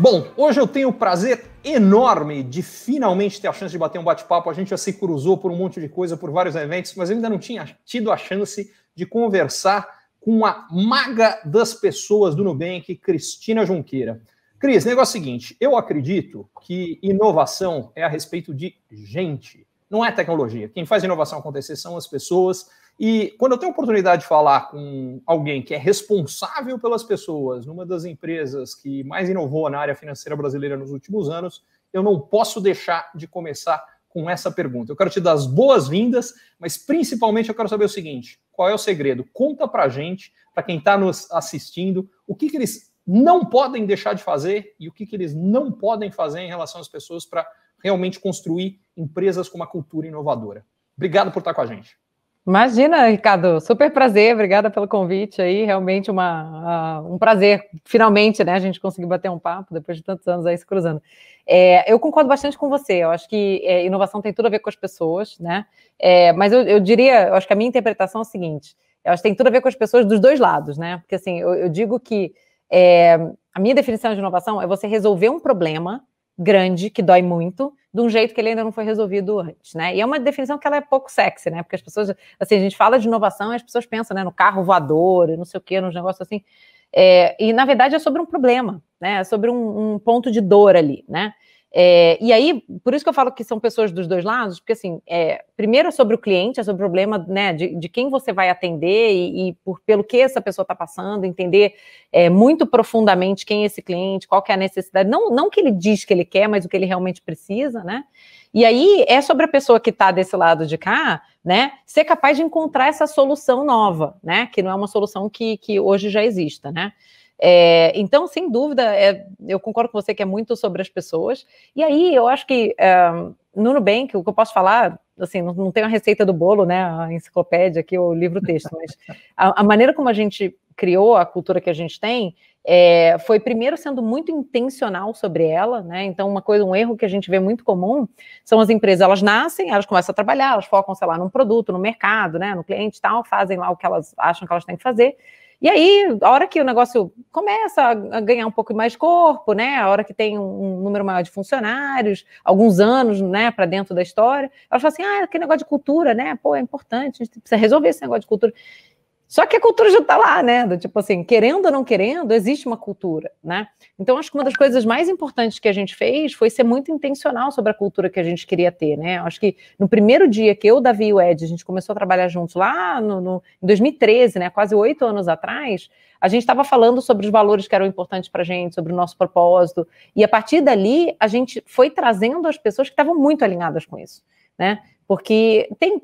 Bom, hoje eu tenho o prazer enorme de finalmente ter a chance de bater um bate-papo. A gente já se cruzou por um monte de coisa, por vários eventos, mas eu ainda não tinha tido a chance de conversar com a maga das pessoas do Nubank, Cristina Junqueira. Cris, o negócio é o seguinte, eu acredito que inovação é a respeito de gente, não é tecnologia. Quem faz inovação acontecer são as pessoas. E quando eu tenho a oportunidade de falar com alguém que é responsável pelas pessoas numa das empresas que mais inovou na área financeira brasileira nos últimos anos, eu não posso deixar de começar com essa pergunta. Eu quero te dar as boas-vindas, mas principalmente eu quero saber o seguinte, qual é o segredo? Conta pra gente, para quem está nos assistindo, o que eles não podem deixar de fazer e o que eles não podem fazer em relação às pessoas para realmente construir empresas com uma cultura inovadora. Obrigado por estar com a gente. Imagina, Ricardo, super prazer, obrigada pelo convite aí, realmente um prazer, finalmente, né, a gente conseguiu bater um papo depois de tantos anos aí se cruzando. Eu concordo bastante com você, eu acho que inovação tem tudo a ver com as pessoas, né, mas eu diria, eu acho que a minha interpretação é a seguinte, eu acho que tem tudo a ver com as pessoas dos dois lados, né, porque assim, eu digo que a minha definição de inovação é você resolver um problema grande, que dói muito, de um jeito que ele ainda não foi resolvido antes, né? E é uma definição que ela é pouco sexy, né? Porque as pessoas, assim, a gente fala de inovação e as pessoas pensam, né, no carro voador e não sei o quê, nos negócios assim. E, na verdade, é sobre um problema, né? É sobre um ponto de dor ali, né? E aí, por isso que eu falo que são pessoas dos dois lados, porque, assim, primeiro é sobre o cliente, é sobre o problema, né, de quem você vai atender e pelo que essa pessoa está passando, entender muito profundamente quem é esse cliente, qual que é a necessidade, não o que ele diz que ele quer, mas o que ele realmente precisa, né? E aí é sobre a pessoa que está desse lado de cá, né, ser capaz de encontrar essa solução nova, né, que não é uma solução que hoje já exista, né? Então, sem dúvida, eu concordo com você que é muito sobre as pessoas. E aí, eu acho que no Nubank, o que eu posso falar, assim, não tem a receita do bolo, né, a enciclopédia aqui, o livro-texto, mas a maneira como a gente criou a cultura que a gente tem foi primeiro sendo muito intencional sobre ela, né? Então, um erro que a gente vê muito comum são as empresas, elas nascem, elas começam a trabalhar, elas focam, sei lá, num produto, no mercado, né, no cliente e tal, fazem lá o que elas acham que elas têm que fazer. E aí, a hora que o negócio começa a ganhar um pouco mais de corpo, né, a hora que tem um número maior de funcionários, alguns anos, né, para dentro da história, elas falam assim, aquele negócio de cultura, né, pô, é importante, a gente precisa resolver esse negócio de cultura. Só que a cultura já está lá, né? Do tipo assim, querendo ou não querendo, existe uma cultura, né? Então, acho que uma das coisas mais importantes que a gente fez foi ser muito intencional sobre a cultura que a gente queria ter, né? Acho que no primeiro dia que eu, Davi e o Ed, a gente começou a trabalhar juntos lá em 2013, né? Quase 8 anos atrás, a gente estava falando sobre os valores que eram importantes para a gente, sobre o nosso propósito, e a partir dali, a gente foi trazendo as pessoas que estavam muito alinhadas com isso, né? Porque tem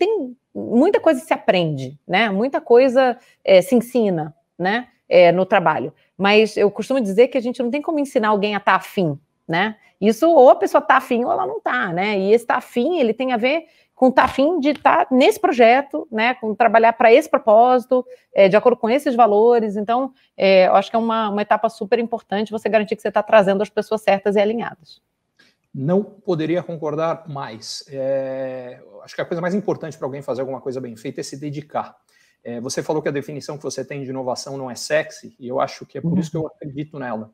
muita coisa se aprende, né? Muita coisa se ensina, né? No trabalho. Mas eu costumo dizer que a gente não tem como ensinar alguém a estar afim, né? Isso ou a pessoa está afim ou ela não está, né? E esse estar afim, ele tem a ver com estar afim de estar nesse projeto, né? Com trabalhar para esse propósito, de acordo com esses valores. Então, eu acho que é uma etapa super importante você garantir que você está trazendo as pessoas certas e alinhadas. Não poderia concordar mais. Acho que a coisa mais importante para alguém fazer alguma coisa bem feita é se dedicar. Você falou que a definição que você tem de inovação não é sexy, e eu acho que é por isso que eu acredito nela.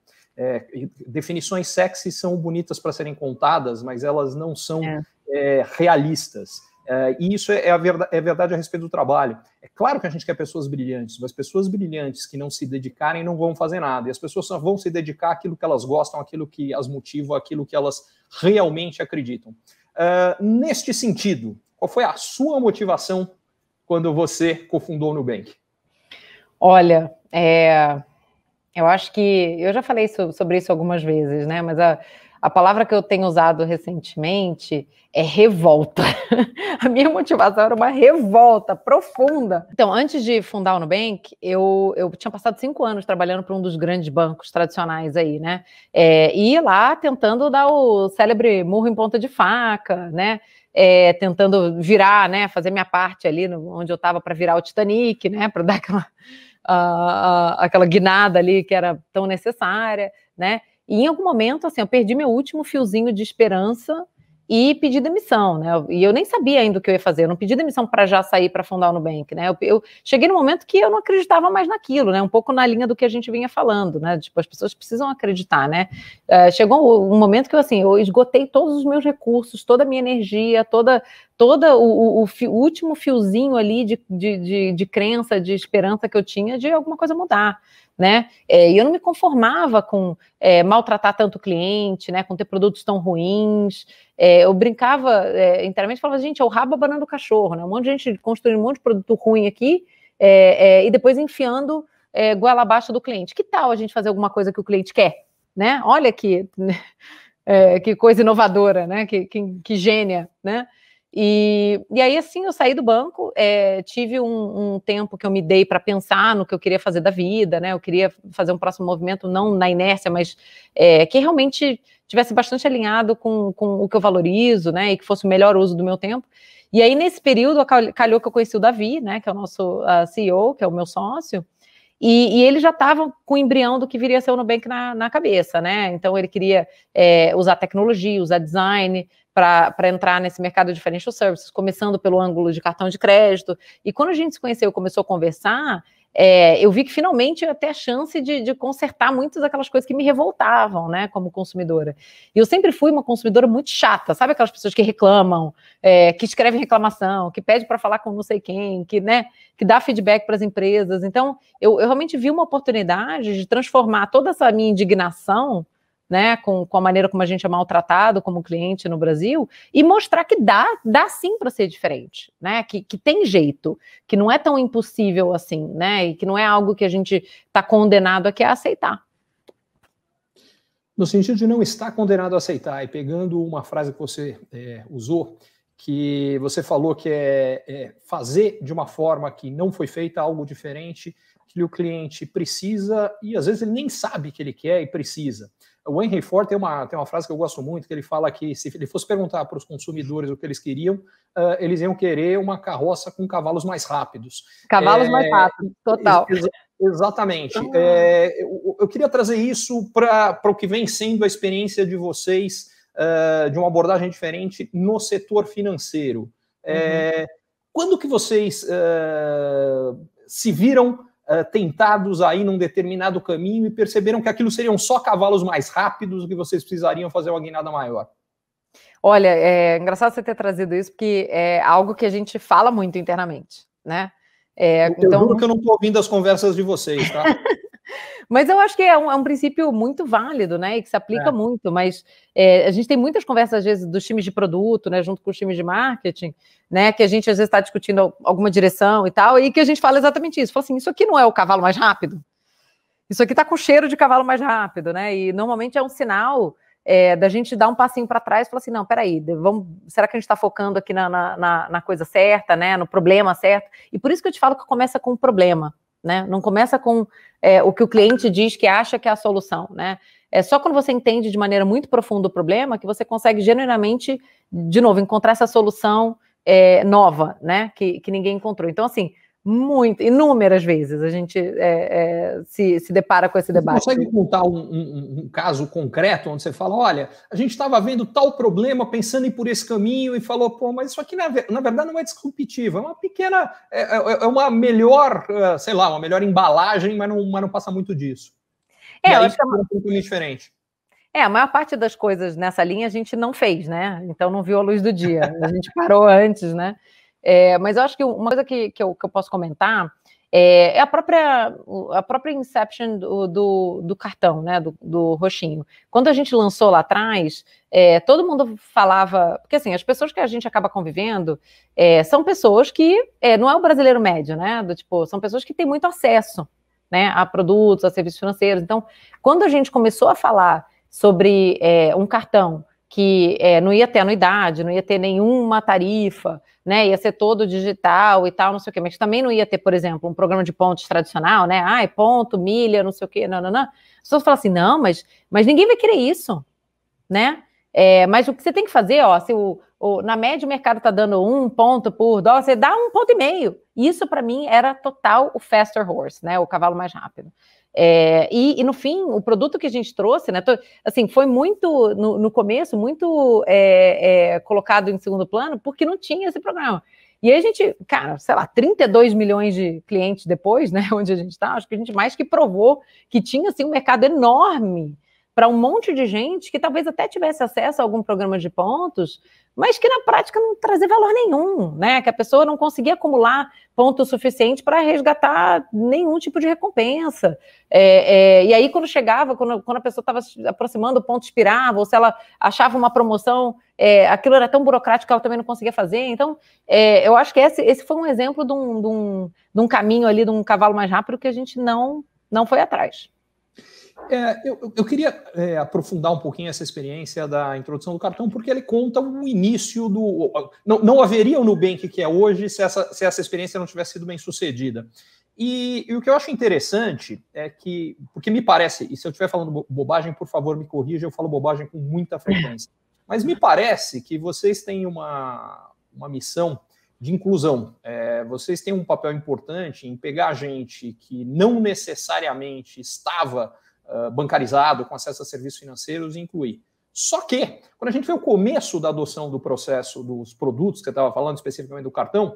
Definições sexy são bonitas para serem contadas, mas elas não são realistas. E isso é verdade a respeito do trabalho. É claro que a gente quer pessoas brilhantes, mas pessoas brilhantes que não se dedicarem não vão fazer nada. E as pessoas só vão se dedicar àquilo que elas gostam, àquilo que as motiva, àquilo que elas realmente acreditam. Neste sentido, qual foi a sua motivação quando você cofundou o Nubank? Olha, eu acho que... Eu já falei sobre isso algumas vezes, né? Mas a palavra que eu tenho usado recentemente é revolta. A minha motivação era uma revolta profunda. Então, antes de fundar o Nubank, eu tinha passado 5 anos trabalhando para um dos grandes bancos tradicionais aí, né? E ia lá tentando dar o célebre murro em ponta de faca, né? Tentando virar, né? Fazer minha parte ali onde eu estava para virar o Titanic, né? Para dar aquela guinada ali que era tão necessária, né? E em algum momento, assim, eu perdi meu último fiozinho de esperança e pedi demissão, né? E eu nem sabia ainda o que eu ia fazer, eu não pedi demissão para já sair para fundar o Nubank, né? Eu cheguei no momento que eu não acreditava mais naquilo, né? Um pouco na linha do que a gente vinha falando, né? Tipo, as pessoas precisam acreditar, né? Chegou um momento que eu esgotei todos os meus recursos, toda a minha energia, todo o último fiozinho ali de crença, de esperança que eu tinha de alguma coisa mudar, né? E eu não me conformava com maltratar tanto o cliente, né? Com ter produtos tão ruins. Eu brincava internamente, falava, gente, é o rabo abanando o cachorro, né? Um monte de gente construindo um monte de produto ruim aqui e depois enfiando goela abaixo do cliente. Que tal a gente fazer alguma coisa que o cliente quer, né? Olha que coisa inovadora, né? Que gênia, né? E aí, assim, eu saí do banco, tive um tempo que eu me dei para pensar no que eu queria fazer da vida, né? Eu queria fazer um próximo movimento, não na inércia, mas que realmente tivesse bastante alinhado com o que eu valorizo, né? E que fosse o melhor uso do meu tempo. E aí, nesse período, calhou que eu conheci o Davi, né? Que é o nosso CEO, que é o meu sócio. E ele já estava com o embrião do que viria a ser o Nubank na cabeça, né? Então, ele queria usar tecnologia, usar design para entrar nesse mercado de financial services, começando pelo ângulo de cartão de crédito. E quando a gente se conheceu e começou a conversar, eu vi que finalmente eu ia ter a chance de consertar muitas daquelas coisas que me revoltavam, né, como consumidora. E eu sempre fui uma consumidora muito chata, sabe aquelas pessoas que reclamam, que escrevem reclamação, que pede para falar com não sei quem, que dá feedback para as empresas. Então, eu realmente vi uma oportunidade de transformar toda essa minha indignação, né, com a maneira como a gente é maltratado como cliente no Brasil, e mostrar que dá sim para ser diferente, né, que tem jeito, que não é tão impossível assim, né, e que não é algo que a gente está condenado a aceitar. No sentido de não estar condenado a aceitar, e pegando uma frase que você usou, que você falou que fazer de uma forma que não foi feita algo diferente, que o cliente precisa, e às vezes ele nem sabe que ele quer e precisa. O Henry Ford tem uma frase que eu gosto muito, que ele fala que se ele fosse perguntar para os consumidores o que eles queriam, eles iam querer uma carroça com cavalos mais rápidos. Cavalos mais rápidos, total. Exatamente. Eu queria trazer isso para o que vem sendo a experiência de vocês, de uma abordagem diferente no setor financeiro. Quando que vocês se viram tentados aí num determinado caminho e perceberam que aquilo seriam só cavalos mais rápidos e que vocês precisariam fazer uma guinada maior? Olha, é engraçado você ter trazido isso, porque é algo que a gente fala muito internamente, né? Eu juro que eu não estou ouvindo as conversas de vocês, tá? Mas eu acho que é um princípio muito válido, né? E que se aplica muito, mas a gente tem muitas conversas, às vezes, dos times de produto, né? Junto com os times de marketing, né? Que a gente, às vezes, está discutindo alguma direção e tal, e que a gente fala exatamente isso. Fala assim, isso aqui não é o cavalo mais rápido? Isso aqui está com cheiro de cavalo mais rápido, né? E normalmente é um sinal da gente dar um passinho para trás e falar assim, não, peraí, será que a gente está focando aqui na coisa certa, né? No problema certo? E por isso que eu te falo que começa com o problema, né? Não começa com o que o cliente diz que acha que é a solução, né? É só quando você entende de maneira muito profunda o problema que você consegue genuinamente, de novo, encontrar essa solução nova, né? Que ninguém encontrou. Então, assim, inúmeras vezes a gente se depara com esse debate. Você consegue contar um caso concreto onde você fala, olha, a gente estava vendo tal problema, pensando em ir por esse caminho e falou, pô, mas isso aqui na verdade não é disruptivo, é uma pequena, uma melhor, sei lá, uma melhor embalagem, mas não passa muito disso. Eu acho que é um pouquinho diferente. A maior parte das coisas nessa linha a gente não fez, né? Então não viu a luz do dia, a gente parou antes, né? Mas eu acho que uma coisa que eu posso comentar é a própria inception do cartão, né, do roxinho. Quando a gente lançou lá atrás, todo mundo falava... Porque, assim, as pessoas que a gente acaba convivendo são pessoas que... não é o brasileiro médio, né? São pessoas que têm muito acesso, né, a produtos, a serviços financeiros. Então, quando a gente começou a falar sobre um cartão que não ia ter anuidade, não ia ter nenhuma tarifa, né, ia ser todo digital e tal, não sei o quê, mas também não ia ter, por exemplo, um programa de pontos tradicional, né, ponto, milha, não sei o quê, não. As pessoas falam assim, não, mas ninguém vai querer isso, né, mas o que você tem que fazer, se na média o mercado está dando 1 ponto por dólar, você dá 1,5 ponto. Isso, para mim, era total o faster horse, né, o cavalo mais rápido. E no fim, o produto que a gente trouxe, né, assim, foi muito, no começo, muito colocado em segundo plano, porque não tinha esse programa. E aí a gente, cara, sei lá, 32 milhões de clientes depois, né, onde a gente está, acho que a gente mais que provou que tinha, assim, um mercado enorme para um monte de gente que talvez até tivesse acesso a algum programa de pontos, mas que na prática não trazia valor nenhum, né? Que a pessoa não conseguia acumular ponto suficiente para resgatar nenhum tipo de recompensa. E aí, quando chegava, quando a pessoa estava se aproximando, o ponto expirava, ou se ela achava uma promoção, aquilo era tão burocrático que ela também não conseguia fazer. Então, eu acho que esse foi um exemplo de um caminho ali, de um cavalo mais rápido que a gente não foi atrás. Eu queria aprofundar um pouquinho essa experiência da introdução do cartão, porque ele conta o início do... Não haveria o Nubank que é hoje se essa experiência não tivesse sido bem sucedida. E o que eu acho interessante é que, porque me parece, e se eu estiver falando bobagem, por favor, me corrija, eu falo bobagem com muita frequência, mas me parece que vocês têm uma missão de inclusão. Vocês têm um papel importante em pegar gente que não necessariamente estava bancarizado, com acesso a serviços financeiros e incluir. Só que, quando a gente vê o começo da adoção do processo dos produtos, que eu estava falando especificamente do cartão,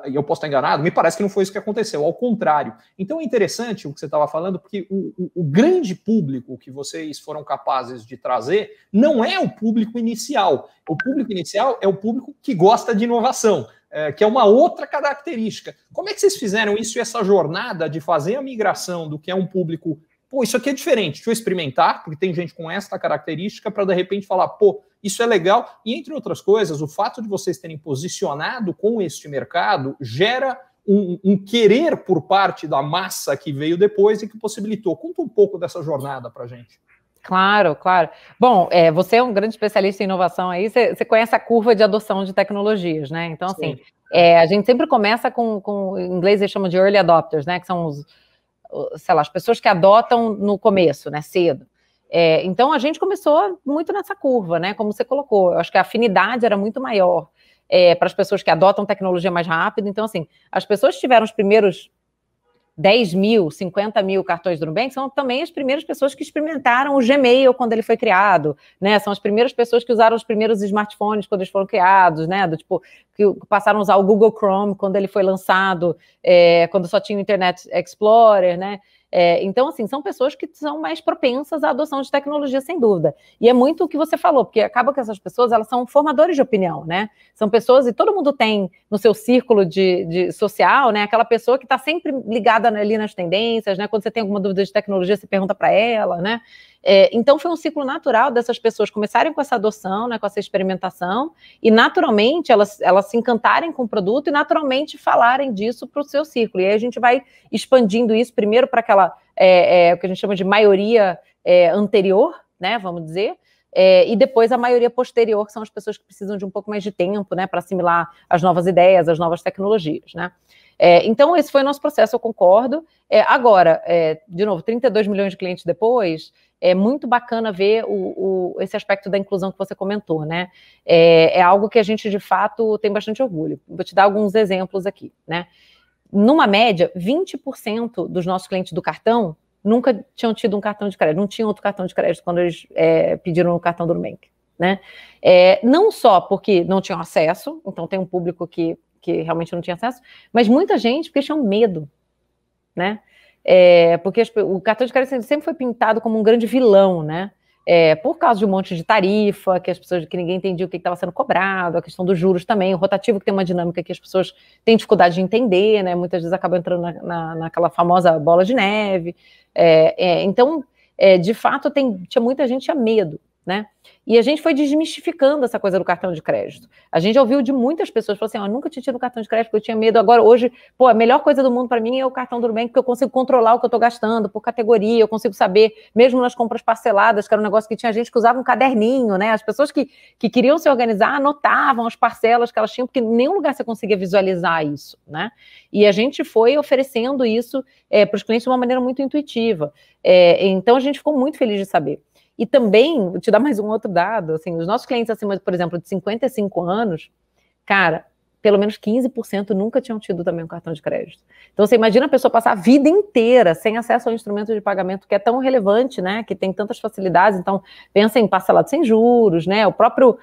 e eu posso estar enganado, me parece que não foi isso que aconteceu, ao contrário. Então é interessante o que você estava falando, porque o grande público que vocês foram capazes de trazer não é o público inicial. O público inicial é o público que gosta de inovação, que é uma outra característica. Como é que vocês fizeram isso e essa jornada de fazer a migração do que é um público... Pô, isso aqui é diferente, deixa eu experimentar, porque tem gente com essa característica, para de repente falar, pô, isso é legal. E entre outras coisas, o fato de vocês terem posicionado com este mercado gera um querer por parte da massa que veio depois e que possibilitou. Conta um pouco dessa jornada para a gente. Claro, claro. Bom, você é um grande especialista em inovação aí, você conhece a curva de adoção de tecnologias, né? Então, Sim. assim, a gente sempre começa com em inglês eles chamam de early adopters, né? Que são sei lá, as pessoas que adotam no começo, né, cedo. Então, a gente começou muito nessa curva, né, como você colocou. Eu acho que a afinidade era muito maior para as pessoas que adotam tecnologia mais rápido. Então, assim, as pessoas que tiveram os primeiros 10 mil, 50 mil cartões do Nubank são também as primeiras pessoas que experimentaram o Gmail quando ele foi criado, né? São as primeiras pessoas que usaram os primeiros smartphones quando eles foram criados, né? Que passaram a usar o Google Chrome quando ele foi lançado, quando só tinha o Internet Explorer, né? Então, assim, são pessoas que são mais propensas à adoção de tecnologia, sem dúvida. E é muito o que você falou, porque acaba que essas pessoas, elas são formadores de opinião, né? São pessoas, e todo mundo tem no seu círculo de social, né? Aquela pessoa que está sempre ligada ali nas tendências, né? Quando você tem alguma dúvida de tecnologia, você pergunta para ela, né? Então, foi um ciclo natural dessas pessoas começarem com essa adoção, né, com essa experimentação, e naturalmente elas se encantarem com o produto e naturalmente falarem disso para o seu círculo. E aí a gente vai expandindo isso primeiro para aquela, o que a gente chama de maioria anterior, né, vamos dizer, e depois a maioria posterior, que são as pessoas que precisam de um pouco mais de tempo, né, para assimilar as novas ideias, as novas tecnologias, né. Então, esse foi o nosso processo, eu concordo. Agora, de novo, 32 milhões de clientes depois, é muito bacana ver esse aspecto da inclusão que você comentou, né? É algo que a gente, de fato, tem bastante orgulho. Vou te dar alguns exemplos aqui, né? Numa média, 20% dos nossos clientes do cartão nunca tinham tido um cartão de crédito, não tinham outro cartão de crédito quando eles pediram o cartão do Nubank, né? Não só porque não tinham acesso, então tem um público que realmente não tinha acesso, mas muita gente porque tinham medo, né? Porque o cartão de crédito sempre foi pintado como um grande vilão, né? Por causa de um monte de tarifa, que ninguém entendia o que estava sendo cobrado, a questão dos juros também, o rotativo que tem uma dinâmica que as pessoas têm dificuldade de entender, né? Muitas vezes acabam entrando naquela famosa bola de neve. Então, de fato, tinha muita gente que tinha medo, né? E a gente foi desmistificando essa coisa do cartão de crédito. A gente ouviu de muitas pessoas, falou assim, eu nunca tinha tido cartão de crédito, porque eu tinha medo, agora hoje, a melhor coisa do mundo para mim é o cartão do Nubank, porque eu consigo controlar o que eu estou gastando por categoria, eu consigo saber, mesmo nas compras parceladas, que era um negócio que tinha gente que usava um caderninho, né? As pessoas que queriam se organizar anotavam as parcelas que elas tinham, porque em nenhum lugar você conseguia visualizar isso, né? E a gente foi oferecendo isso para os clientes de uma maneira muito intuitiva. Então, a gente ficou muito feliz de saber. E também, vou te dar mais um outro dado, assim, os nossos clientes acima, por exemplo, de 55 anos, cara, pelo menos 15% nunca tinham tido também um cartão de crédito. Então, você imagina a pessoa passar a vida inteira sem acesso ao instrumento de pagamento que é tão relevante, né? Que tem tantas facilidades. Então, pensa em parcelado sem juros, né? O próprio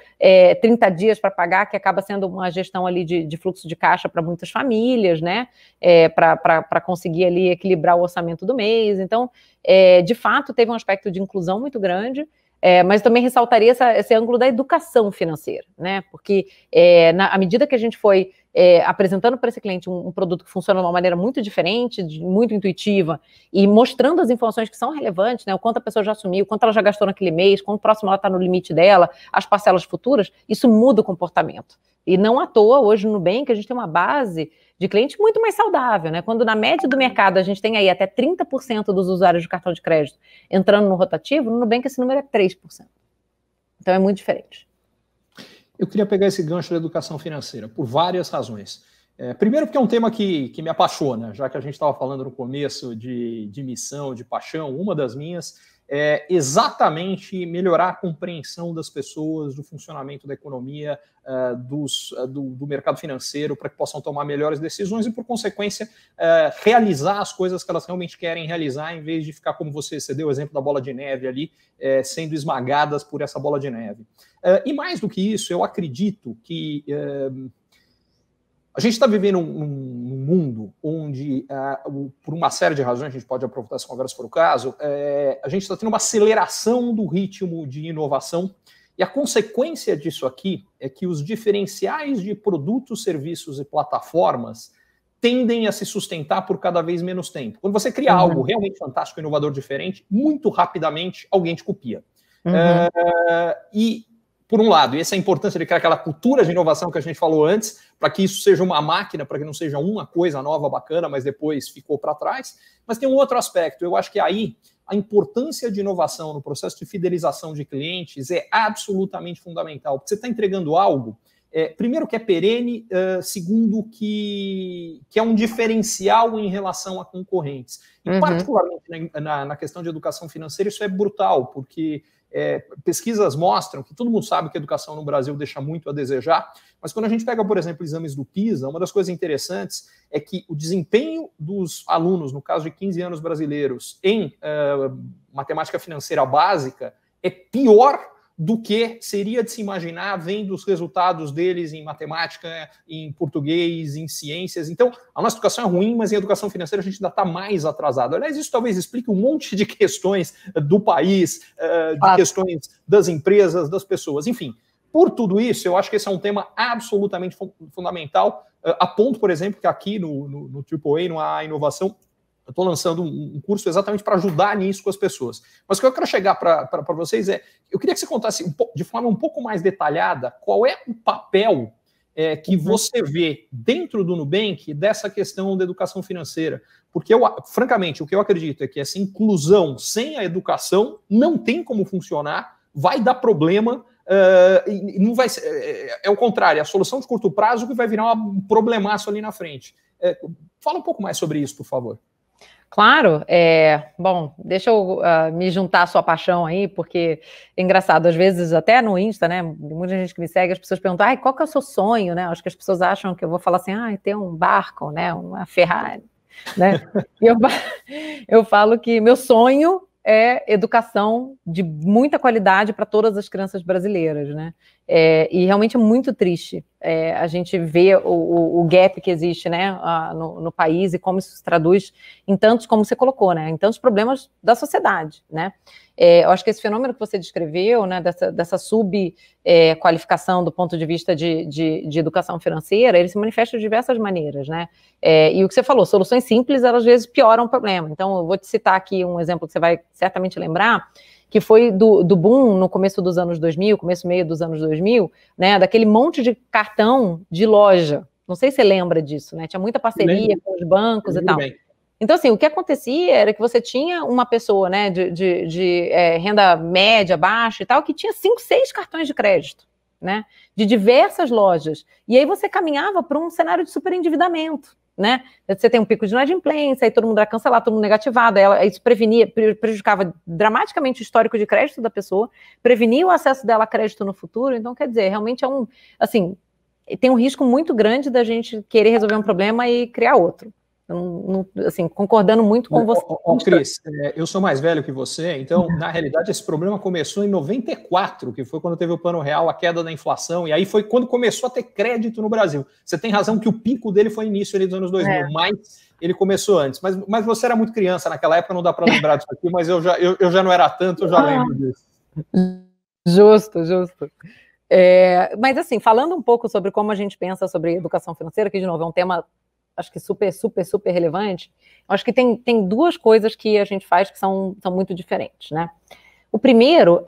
30 dias para pagar, que acaba sendo uma gestão ali de fluxo de caixa para muitas famílias, né? Para conseguir ali equilibrar o orçamento do mês. Então, de fato, teve um aspecto de inclusão muito grande. Mas também ressaltaria esse ângulo da educação financeira, né? Porque à medida que a gente foi apresentando para esse cliente um produto que funciona de uma maneira muito diferente, muito intuitiva, e mostrando as informações que são relevantes, né? O quanto a pessoa já assumiu, o quanto ela já gastou naquele mês, quanto próximo ela está no limite dela, as parcelas futuras, isso muda o comportamento. E não à toa, hoje no Nubank, a gente tem uma base de cliente muito mais saudável, né? Quando na média do mercado a gente tem aí até 30% dos usuários de cartão de crédito entrando no rotativo, no Nubank esse número é 3%. Então é muito diferente. Eu queria pegar esse gancho da educação financeira por várias razões. Primeiro porque é um tema que me apaixona, já que a gente estava falando no começo de missão, de paixão, uma das minhas é exatamente melhorar a compreensão das pessoas, do funcionamento da economia, do mercado financeiro, para que possam tomar melhores decisões e, por consequência, realizar as coisas que elas realmente querem realizar, em vez de ficar, como você deu o exemplo da bola de neve ali, sendo esmagadas por essa bola de neve. E mais do que isso, eu acredito que a gente está vivendo num mundo onde, por uma série de razões, a gente pode aproveitar essa conversa se for o caso, a gente está tendo uma aceleração do ritmo de inovação, e a consequência disso aqui é que os diferenciais de produtos, serviços e plataformas tendem a se sustentar por cada vez menos tempo. Quando você cria algo realmente fantástico, inovador, diferente, muito rapidamente alguém te copia. Por um lado, e essa é a importância de criar aquela cultura de inovação que a gente falou antes, para que isso seja uma máquina, para que não seja uma coisa nova, bacana, mas depois ficou para trás. Mas tem um outro aspecto, eu acho que aí a importância de inovação no processo de fidelização de clientes é absolutamente fundamental, porque você está entregando algo, primeiro, que é perene, segundo, que é um diferencial em relação a concorrentes. E particularmente na questão de educação financeira, isso é brutal, porque pesquisas mostram que todo mundo sabe que a educação no Brasil deixa muito a desejar, mas quando a gente pega, por exemplo, exames do PISA, uma das coisas interessantes é que o desempenho dos alunos, no caso de 15 anos brasileiros, em matemática financeira básica, é pior do que seria de se imaginar vendo os resultados deles em matemática, em português, em ciências. Então, a nossa educação é ruim, mas em educação financeira a gente ainda está mais atrasado. Aliás, isso talvez explique um monte de questões do país, de questões das empresas, das pessoas. Enfim, por tudo isso, eu acho que esse é um tema absolutamente fundamental, a ponto, por exemplo, que aqui no AAA, no AA Inovação, eu estou lançando um curso exatamente para ajudar nisso com as pessoas. Mas o que eu quero chegar para vocês eu queria que você contasse de forma um pouco mais detalhada qual é o papel que você vê dentro do Nubank dessa questão da educação financeira. Porque, francamente, o que eu acredito é que essa inclusão sem a educação não tem como funcionar, vai dar problema, e não vai ser, é o contrário, é a solução de curto prazo que vai virar um problemaço ali na frente. Fala um pouco mais sobre isso, por favor. Claro, bom, deixa eu me juntar à sua paixão aí, porque é engraçado, às vezes até no Insta, né, muita gente que me segue, as pessoas perguntam, qual que é o seu sonho, né, acho que as pessoas acham que eu vou falar assim, ter um barco, né, uma Ferrari, né, e eu falo que meu sonho é educação de muita qualidade para todas as crianças brasileiras, né? E realmente é muito triste a gente ver o gap que existe, né, no país e como isso se traduz em tantos, como você colocou, né, em tantos problemas da sociedade, né? Eu acho que esse fenômeno que você descreveu, né, dessa subqualificação do ponto de vista de educação financeira, ele se manifesta de diversas maneiras, né? E o que você falou, soluções simples, elas às vezes pioram o problema. Então, eu vou te citar aqui um exemplo que você vai certamente lembrar, que foi do boom no começo dos anos 2000, começo meio dos anos 2000, né, daquele monte de cartão de loja. Não sei se você lembra disso, né? Tinha muita parceria com os bancos e tal. Bem. Então, assim, o que acontecia era que você tinha uma pessoa, né, de renda média, baixa e tal, que tinha 5, 6 cartões de crédito, né, de diversas lojas. E aí você caminhava para um cenário de superendividamento, né? Você tem um pico de inadimplência, aí todo mundo era cancelado, todo mundo negativado, isso prejudicava dramaticamente o histórico de crédito da pessoa, prevenia o acesso dela a crédito no futuro. Então, quer dizer, realmente assim, tem um risco muito grande da gente querer resolver um problema e criar outro. Assim, concordando muito com você. Cris, eu sou mais velho que você, então, na realidade, esse problema começou em 94, que foi quando teve o Plano Real, a queda da inflação, e aí foi quando começou a ter crédito no Brasil. Você tem razão que o pico dele foi início ali dos anos 2000, mas ele começou antes. Mas você era muito criança naquela época, não dá para lembrar disso aqui, mas eu já não era tanto, eu já lembro disso. Justo. Mas assim, falando um pouco sobre como a gente pensa sobre educação financeira, que de novo é um tema, acho que super relevante, acho que tem duas coisas que a gente faz que são muito diferentes, né? O primeiro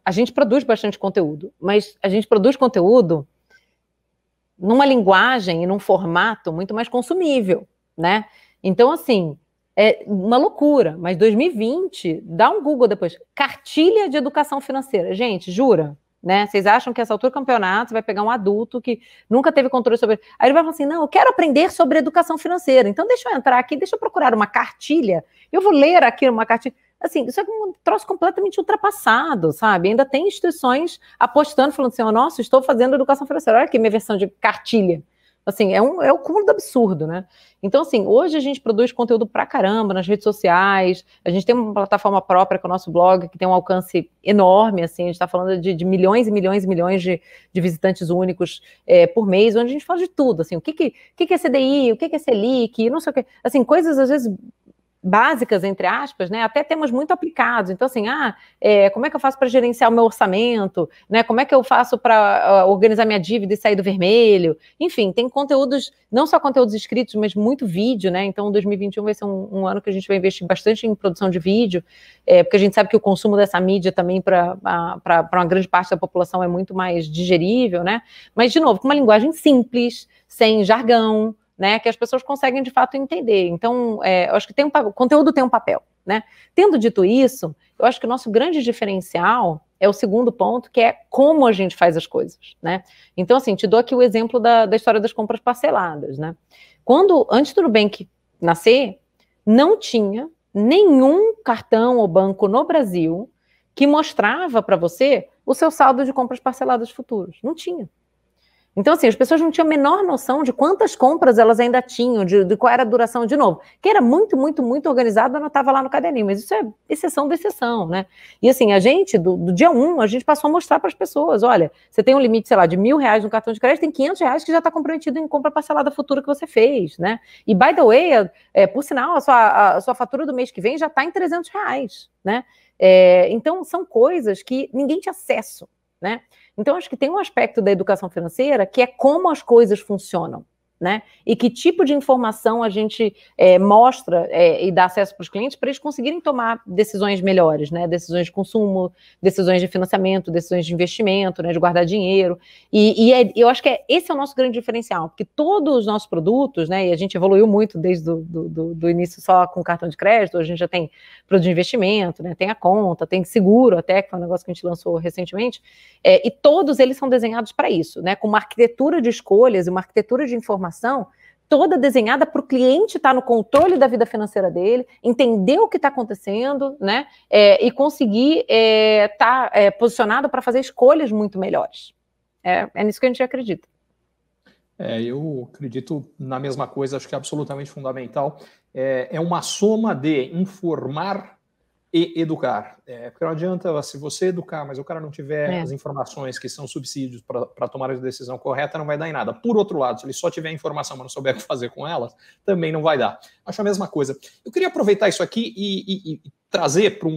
a gente produz bastante conteúdo, mas a gente produz conteúdo numa linguagem e num formato muito mais consumível, né? Então, assim, é uma loucura, mas 2020, dá um Google depois, cartilha de educação financeira. Gente, jura? Né? Vocês acham que essa altura do campeonato você vai pegar um adulto que nunca teve controle sobre... Aí ele vai falar assim, não, eu quero aprender sobre educação financeira, então deixa eu entrar aqui, deixa eu procurar uma cartilha, eu vou ler aqui uma cartilha. Assim, isso é um troço completamente ultrapassado, sabe? Ainda tem instituições apostando, falando assim, nossa, estou fazendo educação financeira, olha aqui minha versão de cartilha. Assim, é o cúmulo do absurdo, né? Então, assim, hoje a gente produz conteúdo pra caramba nas redes sociais, a gente tem uma plataforma própria com o nosso blog, que tem um alcance enorme, assim, a gente está falando de milhões e milhões e milhões de visitantes únicos por mês, onde a gente fala de tudo, assim, o que é CDI, o que é Selic, não sei o que, assim, coisas, às vezes, básicas, entre aspas, né, até temas muito aplicados. Então, assim, como é que eu faço para gerenciar o meu orçamento, né, como é que eu faço para organizar minha dívida e sair do vermelho? Enfim, tem conteúdos, não só conteúdos escritos, mas muito vídeo, né, então 2021 vai ser um ano que a gente vai investir bastante em produção de vídeo, porque a gente sabe que o consumo dessa mídia também para uma grande parte da população é muito mais digerível, né, mas, de novo, com uma linguagem simples, sem jargão, né, que as pessoas conseguem de fato entender. Então, eu acho que o conteúdo tem um papel, né? Tendo dito isso, eu acho que o nosso grande diferencial é o segundo ponto, que é como a gente faz as coisas, né? Então, assim, te dou aqui o exemplo da história das compras parceladas, né? Antes do Nubank nascer, não tinha nenhum cartão ou banco no Brasil que mostrava para você o seu saldo de compras parceladas futuros. Não tinha. Então, assim, as pessoas não tinham a menor noção de quantas compras elas ainda tinham, de qual era a duração, de novo. Quem era muito, muito, muito organizado, anotava lá no caderninho, mas isso é exceção da exceção, né? E assim, a gente, do dia 1, a gente passou a mostrar para as pessoas, olha, você tem um limite, sei lá, de R$1.000 no cartão de crédito, tem R$500 que já está comprometido em compra parcelada futura que você fez, né? E, by the way, por sinal, a sua fatura do mês que vem já está em R$300, né? Então, são coisas que ninguém tinha acesso, né? Então, acho que tem um aspecto da educação financeira que é como as coisas funcionam, né? E que tipo de informação a gente mostra e dá acesso para os clientes para eles conseguirem tomar decisões melhores, né? Decisões de consumo, decisões de financiamento, decisões de investimento, né? De guardar dinheiro. Eu acho que esse é o nosso grande diferencial, porque todos os nossos produtos, né? E a gente evoluiu muito desde do início só com cartão de crédito, hoje a gente já tem produto de investimento, né? Tem a conta, tem seguro até, que foi um negócio que a gente lançou recentemente, e todos eles são desenhados para isso, né? Com uma arquitetura de escolhas e uma arquitetura de informação toda desenhada para o cliente estar no controle da vida financeira dele, entender o que está acontecendo, né, e conseguir estar posicionado para fazer escolhas muito melhores. É nisso que a gente acredita. Eu acredito na mesma coisa, acho que é absolutamente fundamental. É uma soma de informar e educar. Porque não adianta se você educar, mas o cara não tiver as informações que são subsídios para tomar a decisão correta, não vai dar em nada. Por outro lado, se ele só tiver informação, mas não souber o que fazer com elas, também não vai dar. Acho a mesma coisa. Eu queria aproveitar isso aqui e trazer para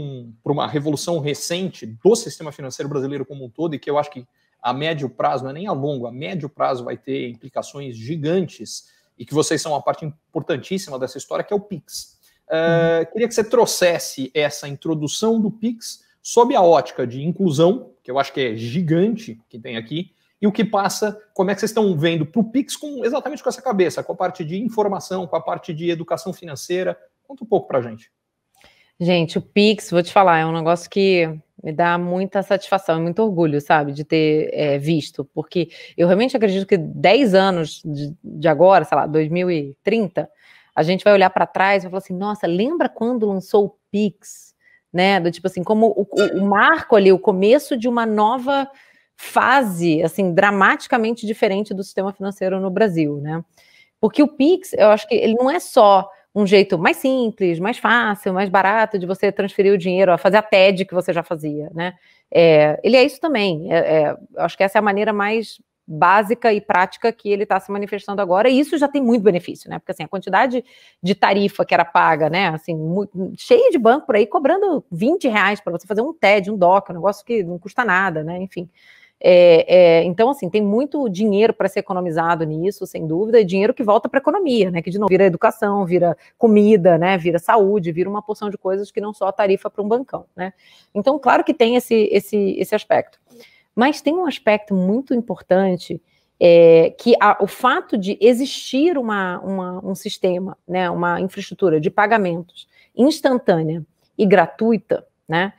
uma revolução recente do sistema financeiro brasileiro como um todo, e que eu acho que a médio prazo, não é nem a longo, a médio prazo vai ter implicações gigantes, e que vocês são uma parte importantíssima dessa história, que é o Pix. Queria que você trouxesse essa introdução do Pix sob a ótica de inclusão, que eu acho que é gigante que tem aqui, e o que passa, como é que vocês estão vendo para o Pix exatamente com essa cabeça, com a parte de informação, com a parte de educação financeira. Conta um pouco para a gente. Gente, o Pix, vou te falar, é um negócio que me dá muita satisfação, muito orgulho, sabe, de ter visto, porque eu realmente acredito que 10 anos de agora, sei lá, 2030, a gente vai olhar para trás e vai falar assim, nossa, lembra quando lançou o Pix, né, do tipo assim, como o marco ali, o começo de uma nova fase, assim, dramaticamente diferente do sistema financeiro no Brasil, né? Porque o Pix, eu acho que ele não é só um jeito mais simples, mais fácil, mais barato de você transferir o dinheiro, fazer a TED que você já fazia, né? Ele é isso também. Eu acho que essa é a maneira mais básica e prática que ele está se manifestando agora, e isso já tem muito benefício, né? Porque assim, a quantidade de tarifa que era paga, né? Assim, cheia de banco por aí cobrando R$20 para você fazer um TED, um DOC, um negócio que não custa nada, né? Enfim. Então, assim, tem muito dinheiro para ser economizado nisso, sem dúvida, e dinheiro que volta para a economia, né? Que de novo vira educação, vira comida, né? Vira saúde, vira uma porção de coisas que não só a tarifa para um bancão, né? Então, claro que tem esse aspecto. Mas tem um aspecto muito importante, que o fato de existir um sistema, né, uma infraestrutura de pagamentos instantânea e gratuita, né,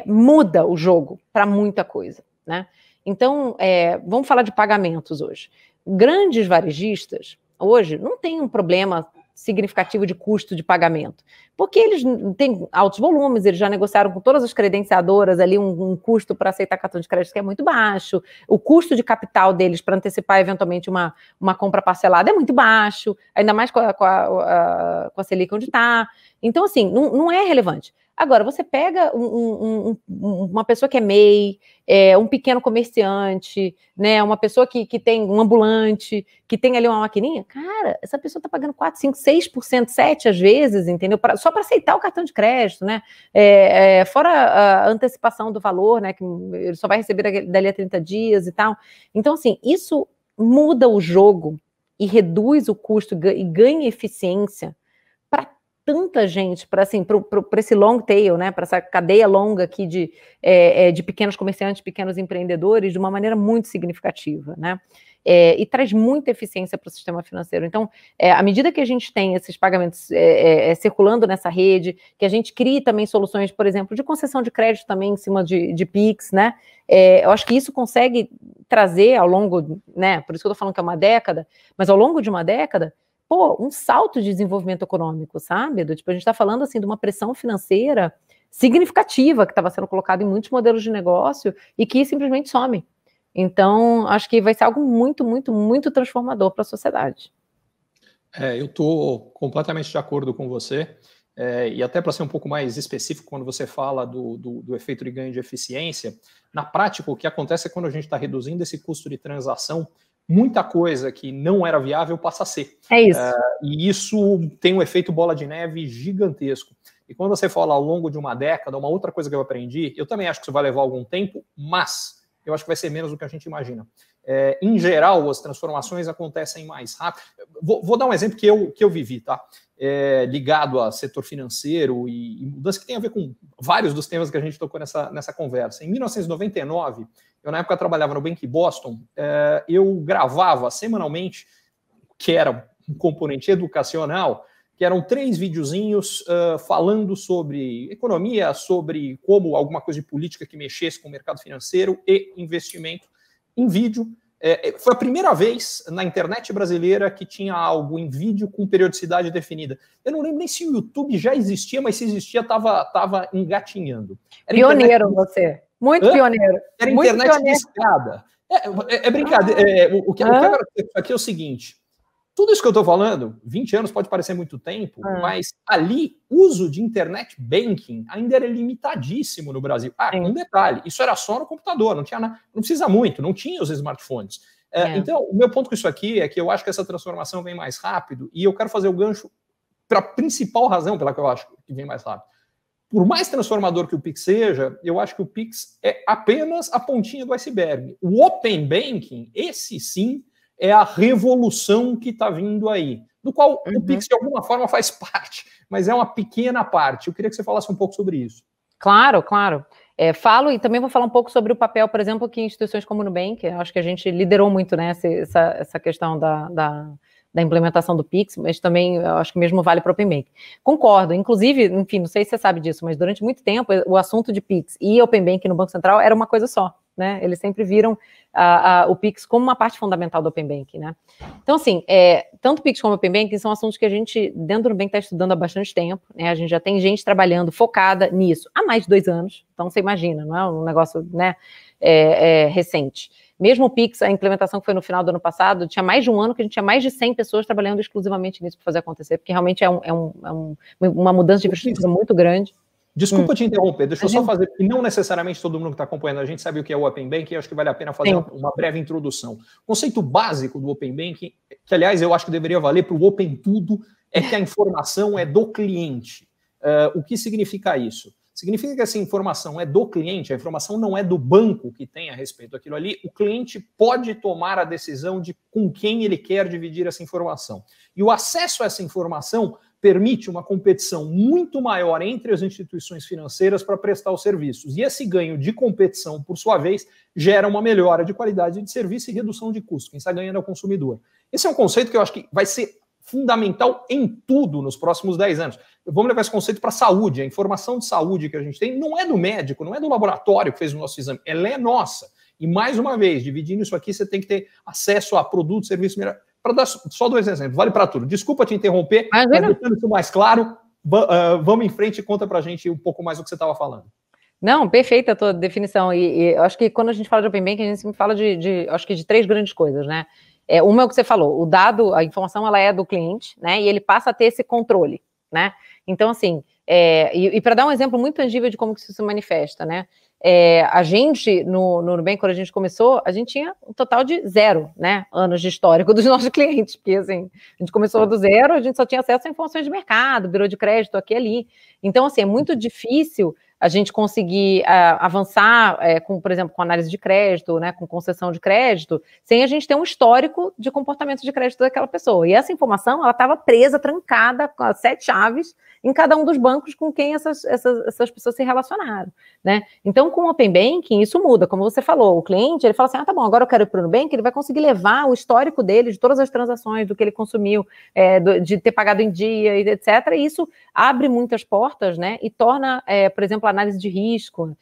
muda o jogo para muita coisa, né? Então, vamos falar de pagamentos hoje. Grandes varejistas, hoje, não têm um problema significativo de custo de pagamento, porque eles têm altos volumes, eles já negociaram com todas as credenciadoras ali um custo para aceitar cartão de crédito que é muito baixo, o custo de capital deles para antecipar eventualmente uma compra parcelada é muito baixo, ainda mais com a Selic onde está. Então, assim, não é relevante. Agora, você pega uma pessoa que é MEI, um pequeno comerciante, né, uma pessoa que tem um ambulante, que tem ali uma maquininha, cara, essa pessoa está pagando 4, 5, 6%, 7% às vezes, entendeu? Só para aceitar o cartão de crédito, né? Fora a antecipação do valor, né, que ele só vai receber dali a 30 dias e tal. Então, assim, isso muda o jogo e reduz o custo e ganha eficiência para tanta gente, para assim, esse long tail, né, para essa cadeia longa aqui de pequenos comerciantes, pequenos empreendedores, de uma maneira muito significativa, né? E traz muita eficiência para o sistema financeiro. Então, à medida que a gente tem esses pagamentos circulando nessa rede, que a gente crie também soluções, por exemplo, de concessão de crédito também em cima de Pix, né? Eu acho que isso consegue trazer ao longo, né? Por isso que eu estou falando que é uma década, mas ao longo de uma década, um salto de desenvolvimento econômico, sabe? Tipo, a gente está falando assim de uma pressão financeira significativa que estava sendo colocada em muitos modelos de negócio e que simplesmente some. Então, acho que vai ser algo muito, muito, muito transformador para a sociedade. Eu estou completamente de acordo com você. E até para ser um pouco mais específico, quando você fala do efeito de ganho de eficiência, na prática, o que acontece é quando a gente está reduzindo esse custo de transação, muita coisa que não era viável passa a ser. É isso. E isso tem um efeito bola de neve gigantesco. E quando você fala ao longo de uma década, uma outra coisa que eu aprendi, eu também acho que isso vai levar algum tempo, mas eu acho que vai ser menos do que a gente imagina. Em geral, as transformações acontecem mais rápido. Vou dar um exemplo que eu vivi, tá? Ligado a setor financeiro e mudança que tem a ver com vários dos temas que a gente tocou nessa conversa. Em 1999, eu na época trabalhava no Bank Boston, eu gravava semanalmente, que era um componente educacional, que eram 3 videozinhos falando sobre economia, sobre como alguma coisa de política que mexesse com o mercado financeiro e investimento em vídeo. Foi a primeira vez na internet brasileira que tinha algo em vídeo com periodicidade definida. Eu não lembro nem se o YouTube já existia, mas se existia, estava engatinhando. Pioneiro você. Muito pioneiro. Era muito internet pioneiro. discada. É brincadeira. O que eu quero aqui é o seguinte. Tudo isso que eu estou falando, 20 anos pode parecer muito tempo, mas ali, uso de internet banking ainda era limitadíssimo no Brasil. Um detalhe, isso era só no computador, não tinha nada, não precisa muito, não tinha os smartphones. Então, o meu ponto com isso aqui é que eu acho que essa transformação vem mais rápido e eu quero fazer o gancho para a principal razão pela que eu acho que vem mais rápido. Por mais transformador que o Pix seja, eu acho que o Pix é apenas a pontinha do iceberg. O Open Banking, esse sim, é a revolução que está vindo aí, do qual o Pix, de alguma forma, faz parte, mas é uma pequena parte. Eu queria que você falasse um pouco sobre isso. Claro, claro. Falo e também vou falar um pouco sobre o papel, por exemplo, que instituições como o Nubank, acho que a gente liderou muito, né, essa questão da implementação do Pix, mas também eu acho que mesmo vale para o Open Bank. Concordo, inclusive, enfim, não sei se você sabe disso, mas durante muito tempo o assunto de Pix e Open Bank no Banco Central era uma coisa só. né? Eles sempre viram o Pix como uma parte fundamental do Open Banking, né? Então, assim, tanto o Pix como o Open Banking são assuntos que a gente, dentro do Nubank, está estudando há bastante tempo, né? A gente já tem gente trabalhando focada nisso há mais de 2 anos, então você imagina, não é um negócio, né, recente. Mesmo o Pix, a implementação que foi no final do ano passado, tinha mais de um ano que a gente tinha mais de 100 pessoas trabalhando exclusivamente nisso para fazer acontecer, porque realmente uma mudança de infraestrutura muito grande. Desculpa te interromper, deixa eu só fazer, porque não necessariamente todo mundo que está acompanhando a gente sabe o que é o Open Banking, e acho que vale a pena fazer uma breve introdução. O conceito básico do Open Banking, que aliás eu acho que deveria valer para o Open Tudo, é que a informação é do cliente. O que significa isso? Significa que essa informação é do cliente, a informação não é do banco que tem a respeito daquilo ali, o cliente pode tomar a decisão de com quem ele quer dividir essa informação. E o acesso a essa informação permite uma competição muito maior entre as instituições financeiras para prestar os serviços. E esse ganho de competição, por sua vez, gera uma melhora de qualidade de serviço e redução de custo. Quem está ganhando é o consumidor. Esse é um conceito que eu acho que vai ser fundamental em tudo nos próximos 10 anos. Vamos levar esse conceito para a saúde. A informação de saúde que a gente tem não é do médico, não é do laboratório que fez o nosso exame, ela é nossa. E mais uma vez, dividindo isso aqui, você tem que ter acesso a produtos, serviços melhores. Para dar só 2 exemplos, vale para tudo. Desculpa te interromper, mas deixando isso mais claro, vamos em frente e conta para a gente um pouco mais do que você estava falando. Não, perfeita a tua definição. E eu acho que quando a gente fala de Open Banking, a gente sempre fala acho que de 3 grandes coisas, né? Uma é o que você falou, o dado, a informação, ela é do cliente, né? E ele passa a ter esse controle, né? Então, assim, e para dar um exemplo muito tangível de como que isso se manifesta, né? A gente, no Nubank, quando a gente começou, a gente tinha um total de 0, né, anos de histórico dos nossos clientes, porque, assim, a gente começou do 0, a gente só tinha acesso a informações de mercado, bureau de crédito, aqui e ali. Então, assim, é muito difícil a gente conseguir avançar, por exemplo, com análise de crédito, né, com concessão de crédito, sem a gente ter um histórico de comportamento de crédito daquela pessoa. E essa informação, ela estava presa, trancada, com as 7 chaves, em cada um dos bancos com quem essas pessoas se relacionaram, né? Então, com o Open Banking, isso muda, como você falou, o cliente, ele fala assim, tá bom, agora eu quero ir para o Nubank, ele vai conseguir levar o histórico dele, de todas as transações, do que ele consumiu, de ter pagado em dia, etc. E isso abre muitas portas, né? E torna, por exemplo, a análise de risco,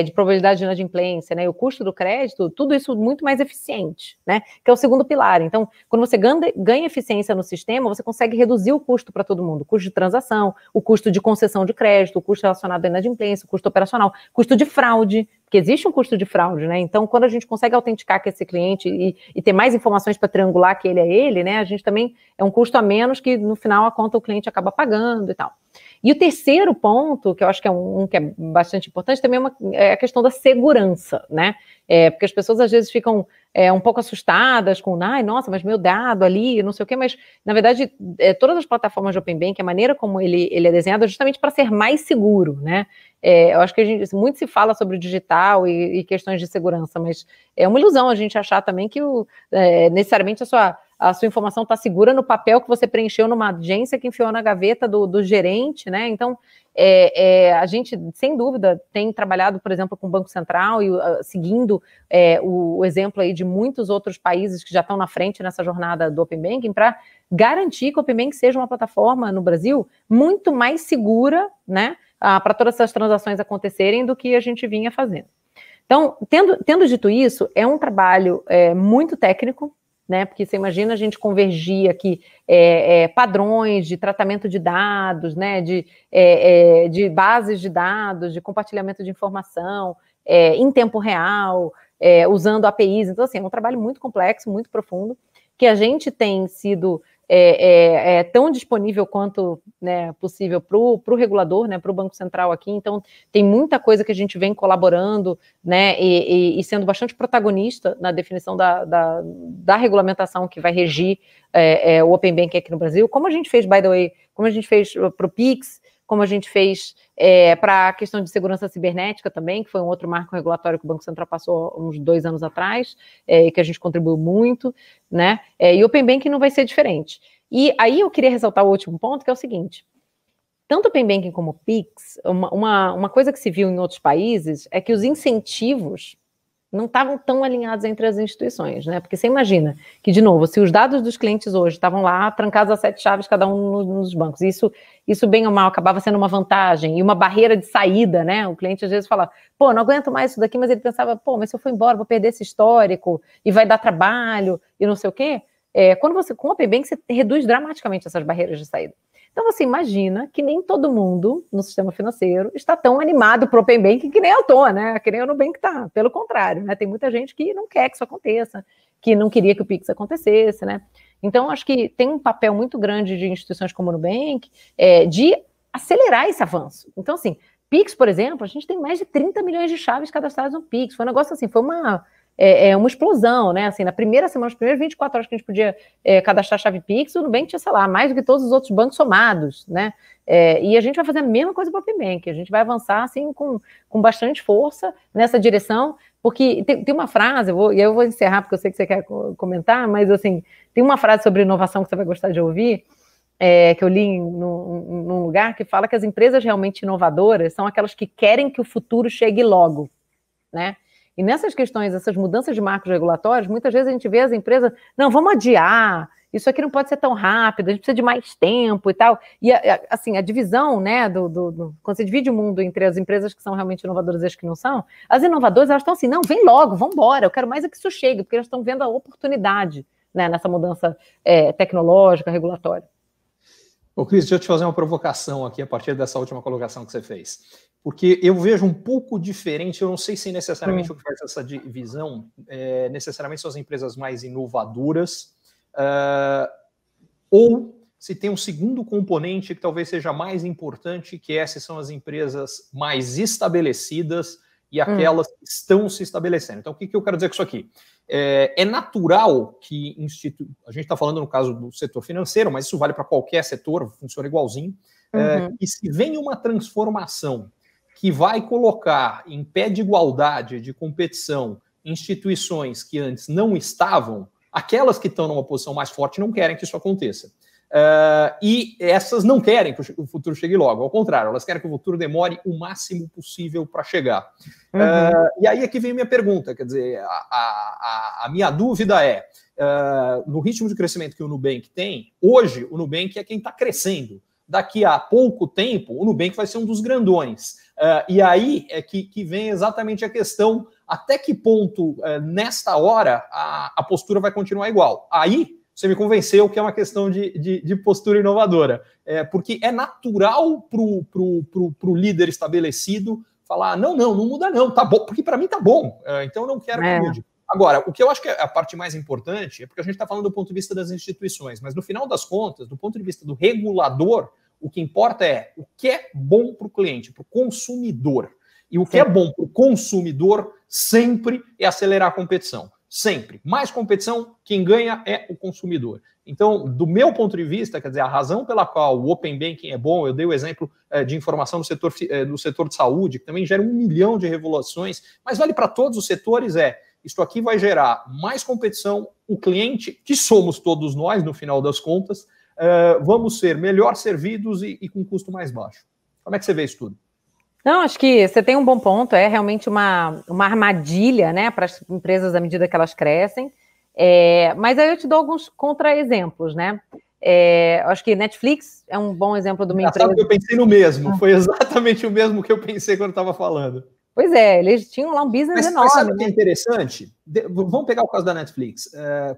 de probabilidade de inadimplência, né? E o custo do crédito, tudo isso muito mais eficiente, né? Que é o segundo pilar. Então, quando você ganha eficiência no sistema, você consegue reduzir o custo para todo mundo, o custo de transação, o custo de concessão de crédito, o custo relacionado à inadimplência, o custo operacional, custo de fraude, porque existe um custo de fraude, né? Então, quando a gente consegue autenticar que esse cliente e ter mais informações para triangular que ele é ele, né? A gente também é um custo a menos que no final a conta o cliente acaba pagando e tal. E o terceiro ponto, que eu acho que é um que é bastante importante, também é a questão da segurança, né? Porque as pessoas às vezes ficam um pouco assustadas com, ai, nossa, mas meu dado ali, não sei o quê, mas na verdade todas as plataformas de Open Banking, a maneira como ele é desenhado é justamente para ser mais seguro, né? Eu acho que muito se fala sobre o digital e questões de segurança, mas é uma ilusão a gente achar também que necessariamente a sua informação está segura no papel que você preencheu numa agência que enfiou na gaveta do gerente, né? Então, a gente, sem dúvida, tem trabalhado, por exemplo, com o Banco Central e seguindo o exemplo aí de muitos outros países que já estão na frente nessa jornada do Open Banking para garantir que o Open Banking seja uma plataforma no Brasil muito mais segura, né? Para todas essas transações acontecerem do que a gente vinha fazendo. Então, tendo dito isso, é um trabalho muito técnico, né? Porque você imagina a gente convergir aqui padrões de tratamento de dados, né? De bases de dados, de compartilhamento de informação em tempo real, usando APIs. Então, assim, é um trabalho muito complexo, muito profundo, que a gente tem sido tão disponível quanto, né, possível para o regulador, né, para o Banco Central aqui. Então, tem muita coisa que a gente vem colaborando, né, e sendo bastante protagonista na definição da regulamentação que vai regir o Open Banking aqui no Brasil, como a gente fez, by the way, como a gente fez para o Pix, como a gente fez para a questão de segurança cibernética também, que foi um outro marco regulatório que o Banco Central passou uns 2 anos atrás, e que a gente contribuiu muito, né? E o Open Banking não vai ser diferente. E aí eu queria ressaltar o último ponto, que é o seguinte: tanto o Open Banking como o Pix, uma coisa que se viu em outros países é que os incentivos não estavam tão alinhados entre as instituições, né? Porque você imagina que, de novo, se os dados dos clientes hoje estavam lá trancados a 7 chaves cada um nos bancos, isso bem ou mal acabava sendo uma vantagem e uma barreira de saída, né? O cliente às vezes falava, pô, não aguento mais isso daqui, mas ele pensava, pô, mas se eu for embora, vou perder esse histórico e vai dar trabalho e não sei o quê. Quando você, com o Open Bank, você reduz dramaticamente essas barreiras de saída. Então, você imagina que nem todo mundo no sistema financeiro está tão animado para o Open Banking que nem eu estou, né? Que nem o Nubank está. Pelo contrário, né? Tem muita gente que não quer que isso aconteça, que não queria que o Pix acontecesse, né? Então, acho que tem um papel muito grande de instituições como o Nubank de acelerar esse avanço. Então, assim, Pix, por exemplo, a gente tem mais de 30 milhões de chaves cadastradas no Pix. Foi um negócio assim, foi uma explosão, né? Assim, na primeira semana, nas primeiras 24 horas que a gente podia cadastrar a chave Pix, o Nubank tinha, sei lá, mais do que todos os outros bancos somados, né? E a gente vai fazer a mesma coisa para o Open Bank, a gente vai avançar, assim, com bastante força nessa direção, porque tem uma frase, eu vou encerrar porque eu sei que você quer comentar, mas, assim, tem uma frase sobre inovação que você vai gostar de ouvir, que eu li num lugar que fala que as empresas realmente inovadoras são aquelas que querem que o futuro chegue logo, né? E nessas questões, essas mudanças de marcos regulatórios, muitas vezes a gente vê as empresas, não, vamos adiar, isso aqui não pode ser tão rápido, a gente precisa de mais tempo e tal. E, assim, a divisão, né, quando você divide o mundo entre as empresas que são realmente inovadoras e as que não são, as inovadoras, elas estão assim, não, vem logo, vamos embora, eu quero mais é que isso chegue, porque elas estão vendo a oportunidade, né, nessa mudança tecnológica, regulatória. Ô, Cris, deixa eu te fazer uma provocação aqui a partir dessa última colocação que você fez. Porque eu vejo um pouco diferente, eu não sei se necessariamente o que faz essa divisão necessariamente são as empresas mais inovadoras, ou se tem um segundo componente que talvez seja mais importante, que essas são as empresas mais estabelecidas e aquelas que estão se estabelecendo. Então, o que eu quero dizer com isso aqui? É natural que a gente está falando no caso do setor financeiro, mas isso vale para qualquer setor, funciona igualzinho, que se vem uma transformação que vai colocar em pé de igualdade, de competição, instituições que antes não estavam, aquelas que estão numa posição mais forte não querem que isso aconteça. E essas não querem que o futuro chegue logo, ao contrário, elas querem que o futuro demore o máximo possível para chegar. E aí aqui vem minha pergunta, quer dizer, a minha dúvida no ritmo de crescimento que o Nubank tem, hoje o Nubank é quem está crescendo. Daqui a pouco tempo, o Nubank vai ser um dos grandões. E aí é que vem exatamente a questão, até que ponto, nesta hora, a postura vai continuar igual. Aí, você me convenceu que é uma questão de postura inovadora. Porque é natural para o líder estabelecido falar, não muda não, tá bom, porque para mim tá bom, então eu não quero que mude. Agora, o que eu acho que é a parte mais importante é porque a gente está falando do ponto de vista das instituições, mas no final das contas, do ponto de vista do regulador, o que importa é o que é bom para o cliente, para o consumidor. E o que é bom para o consumidor sempre é acelerar a competição. Sempre. Mais competição, quem ganha é o consumidor. Então, do meu ponto de vista, quer dizer, a razão pela qual o Open Banking é bom, eu dei o exemplo de informação no setor de saúde, que também gera 1 milhão de regulações, mas vale para todos os setores, isto aqui vai gerar mais competição, o cliente, que somos todos nós, no final das contas, vamos ser melhor servidos e com custo mais baixo. Como é que você vê isso tudo? Não, acho que você tem um bom ponto, é realmente uma armadilha, né, para as empresas à medida que elas crescem, mas aí eu te dou alguns contra-exemplos, né? Acho que Netflix é um bom exemplo de uma empresa... Sabe que eu pensei no mesmo, foi exatamente o mesmo que eu pensei quando estava falando. Pois é, eles tinham lá um business enorme. Mas sabe o que é interessante? Vamos pegar o caso da Netflix.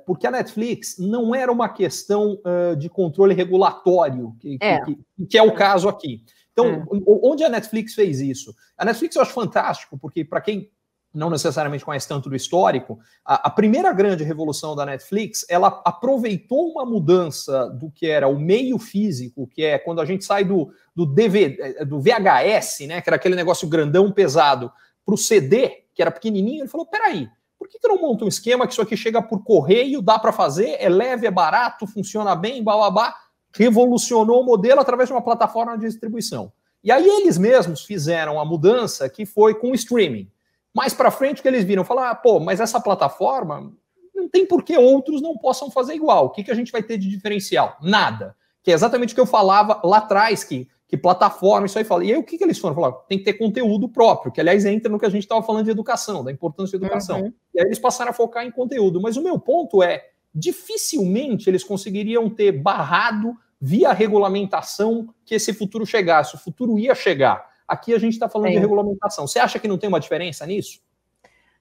Porque a Netflix não era uma questão de controle regulatório, que é o caso aqui. Então, onde a Netflix fez isso? A Netflix eu acho fantástico, porque para quem não necessariamente conhece tanto do histórico, a primeira grande revolução da Netflix, ela aproveitou uma mudança do que era o meio físico, que é quando a gente sai do VHS, né, que era aquele negócio grandão, pesado, para o CD, que era pequenininho, ele falou, peraí, por que eu não monto um esquema que isso aqui chega por correio, dá para fazer, é leve, é barato, funciona bem, bababá, revolucionou o modelo através de uma plataforma de distribuição. E aí eles mesmos fizeram a mudança que foi com o streaming. Mais para frente, o que eles viram? Falaram, mas essa plataforma não tem por que outros não possam fazer igual. O que a gente vai ter de diferencial? Nada. Que é exatamente o que eu falava lá atrás, que que plataforma, isso aí fala. E aí o que eles foram? Falaram, tem que ter conteúdo próprio, que aliás entra no que a gente estava falando de educação, da importância da educação. Uhum. E aí eles passaram a focar em conteúdo. Mas o meu ponto é, dificilmente eles conseguiriam ter barrado via regulamentação que esse futuro chegasse. O futuro ia chegar. Aqui a gente está falando de regulamentação. Você acha que não tem uma diferença nisso?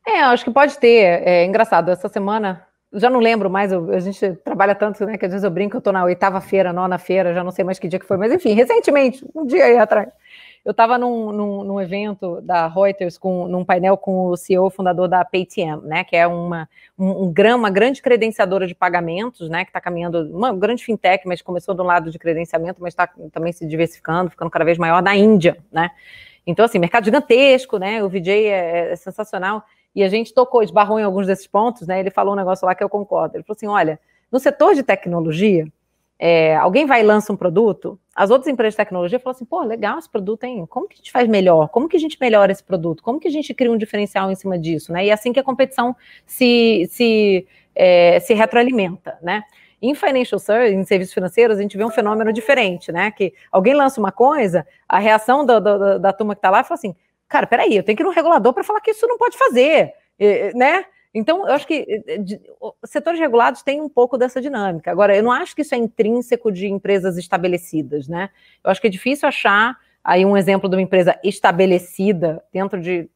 Eu acho que pode ter. É engraçado, essa semana, já não lembro mais, a gente trabalha tanto, né, que às vezes eu brinco, eu estou na 8ª feira, 9ª feira, já não sei mais que dia que foi, mas enfim, recentemente, um dia aí atrás, eu estava num evento da Reuters, num painel com o CEO fundador da Paytm, né, que é uma grande credenciadora de pagamentos, né, que está caminhando, uma grande fintech, mas começou do lado de credenciamento, mas está também se diversificando, ficando cada vez maior na Índia, né. Então, assim, mercado gigantesco, né, o Vijay é sensacional. E a gente esbarrou em alguns desses pontos, né? Ele falou um negócio lá que eu concordo. Ele falou assim, olha, no setor de tecnologia, alguém vai e lança um produto, as outras empresas de tecnologia falam assim, pô, legal esse produto, hein? Como que a gente faz melhor? Como que a gente melhora esse produto? Como que a gente cria um diferencial em cima disso, né? E é assim que a competição se retroalimenta, né? Em financial services, em serviços financeiros, a gente vê um fenômeno diferente, né? Que alguém lança uma coisa, a reação da turma que está lá fala assim, cara, peraí, eu tenho que ir no regulador para falar que isso não pode fazer, né? Então, eu acho que setores regulados têm um pouco dessa dinâmica. Agora, eu não acho que isso é intrínseco de empresas estabelecidas, né? Eu acho que é difícil achar aí um exemplo de uma empresa estabelecida dentro de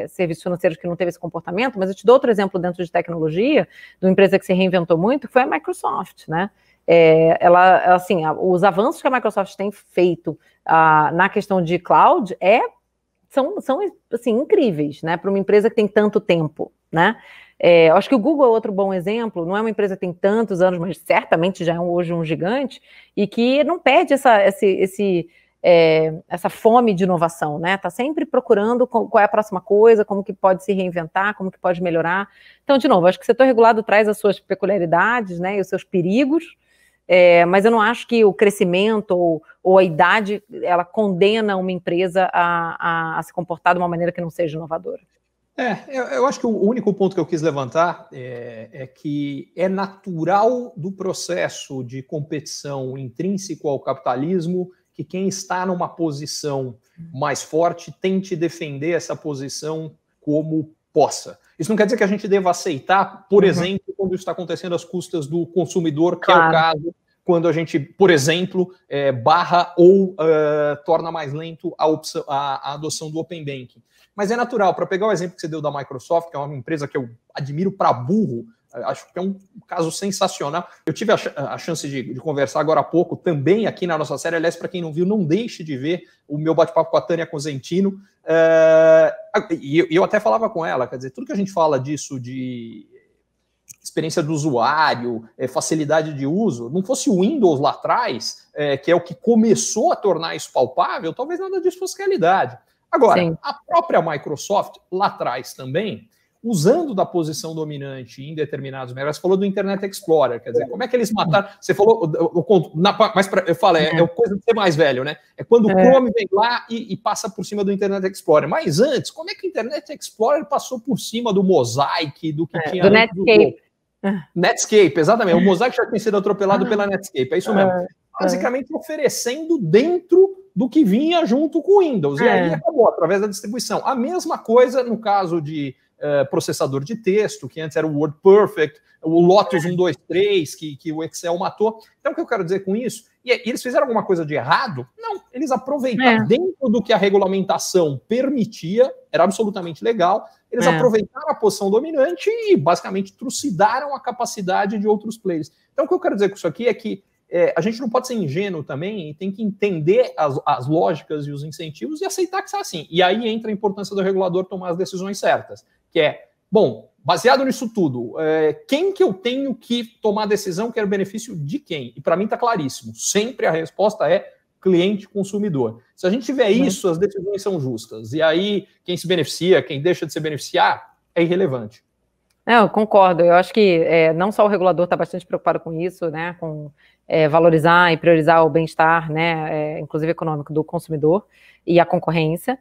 serviços financeiros que não teve esse comportamento, mas eu te dou outro exemplo dentro de tecnologia, de uma empresa que se reinventou muito, que foi a Microsoft, né? Os avanços que a Microsoft tem feito na questão de cloud são assim, incríveis, né, para uma empresa que tem tanto tempo, né? Eu acho que o Google é outro bom exemplo, não é uma empresa que tem tantos anos, mas certamente já é hoje um gigante, e que não perde essa fome de inovação, né? Está sempre procurando qual é a próxima coisa, como que pode se reinventar, como que pode melhorar. Então, de novo, acho que o setor regulado traz as suas peculiaridades, né, e os seus perigos, mas eu não acho que o crescimento ou a idade, ela condena uma empresa a se comportar de uma maneira que não seja inovadora. Eu acho que o único ponto que eu quis levantar é que é natural do processo de competição intrínseco ao capitalismo que quem está numa posição mais forte tente defender essa posição como possa. Isso não quer dizer que a gente deva aceitar, por exemplo, quando isso está acontecendo às custas do consumidor, que claro. é o caso quando a gente, por exemplo, barra ou torna mais lento a adoção do Open Banking. Mas é natural, para pegar o exemplo que você deu da Microsoft, que é uma empresa que eu admiro para burro, acho que é um caso sensacional. Eu tive a chance de conversar agora há pouco, também aqui na nossa série. Aliás, para quem não viu, não deixe de ver o meu bate-papo com a Tânia Cosentino. E eu até falava com ela, quer dizer, tudo que a gente fala disso de experiência do usuário, facilidade de uso, não fosse o Windows lá atrás, que é o que começou a tornar isso palpável, talvez nada disso fosse realidade. Agora, sim, a própria Microsoft, lá atrás também, usando da posição dominante em determinados mercados, você falou do Internet Explorer, quer dizer, como é que eles mataram? Você falou, mas eu falo, é coisa de ser mais velho, né? É quando o Chrome vem lá e passa por cima do Internet Explorer. Mas antes, como é que o Internet Explorer passou por cima do Mosaic, do que tinha... Do Netscape. Netscape, exatamente. O Mosaic já tinha sido atropelado pela Netscape, é isso mesmo. Basicamente oferecendo dentro do que vinha junto com o Windows. E aí acabou, através da distribuição. A mesma coisa no caso de processador de texto, que antes era o WordPerfect, o Lotus 123, que o Excel matou. Então, o que eu quero dizer com isso? E eles fizeram alguma coisa de errado? Não, eles aproveitaram dentro do que a regulamentação permitia, era absolutamente legal, eles aproveitaram a posição dominante e basicamente trucidaram a capacidade de outros players. Então, o que eu quero dizer com isso aqui é que a gente não pode ser ingênuo também e tem que entender as lógicas e os incentivos e aceitar que isso é assim. E aí entra a importância do regulador tomar as decisões certas, que é, bom, baseado nisso tudo, quem que eu tenho que tomar a decisão que é o benefício de quem? E para mim está claríssimo, sempre a resposta é cliente-consumidor. Se a gente tiver isso, as decisões são justas. E aí, quem se beneficia, quem deixa de se beneficiar, é irrelevante. Eu concordo. Eu acho que não só o regulador está bastante preocupado com isso, né, com valorizar e priorizar o bem-estar, né, inclusive econômico, do consumidor e a concorrência.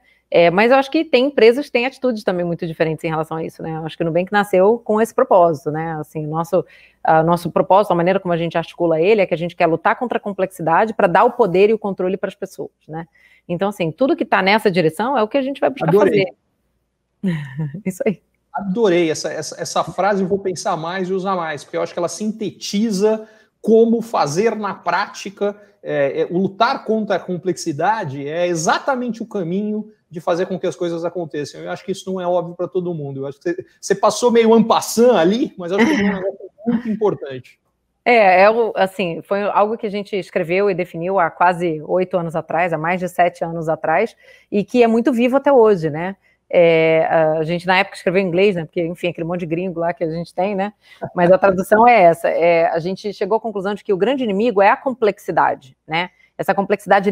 Mas eu acho que tem empresas que têm atitudes também muito diferentes em relação a isso, né? Eu acho que o Nubank nasceu com esse propósito, né? Assim, nosso propósito, a maneira como a gente articula ele, é que a gente quer lutar contra a complexidade para dar o poder e o controle para as pessoas, né? Então, assim, tudo que está nessa direção é o que a gente vai buscar fazer. Isso aí. Adorei essa frase, eu vou pensar mais e usar mais, porque eu acho que ela sintetiza como fazer na prática, o lutar contra a complexidade é exatamente o caminho de fazer com que as coisas aconteçam. Eu acho que isso não é óbvio para todo mundo. Eu acho que você passou meio en passant ali, mas eu acho que é um negócio muito importante. Assim, foi algo que a gente escreveu e definiu há quase 8 anos atrás, há mais de 7 anos atrás, e que é muito vivo até hoje, né? A gente na época escreveu em inglês, né? Porque, enfim, aquele monte de gringo lá que a gente tem, né? Mas a tradução é essa. A gente chegou à conclusão de que o grande inimigo é a complexidade, né? Essa complexidade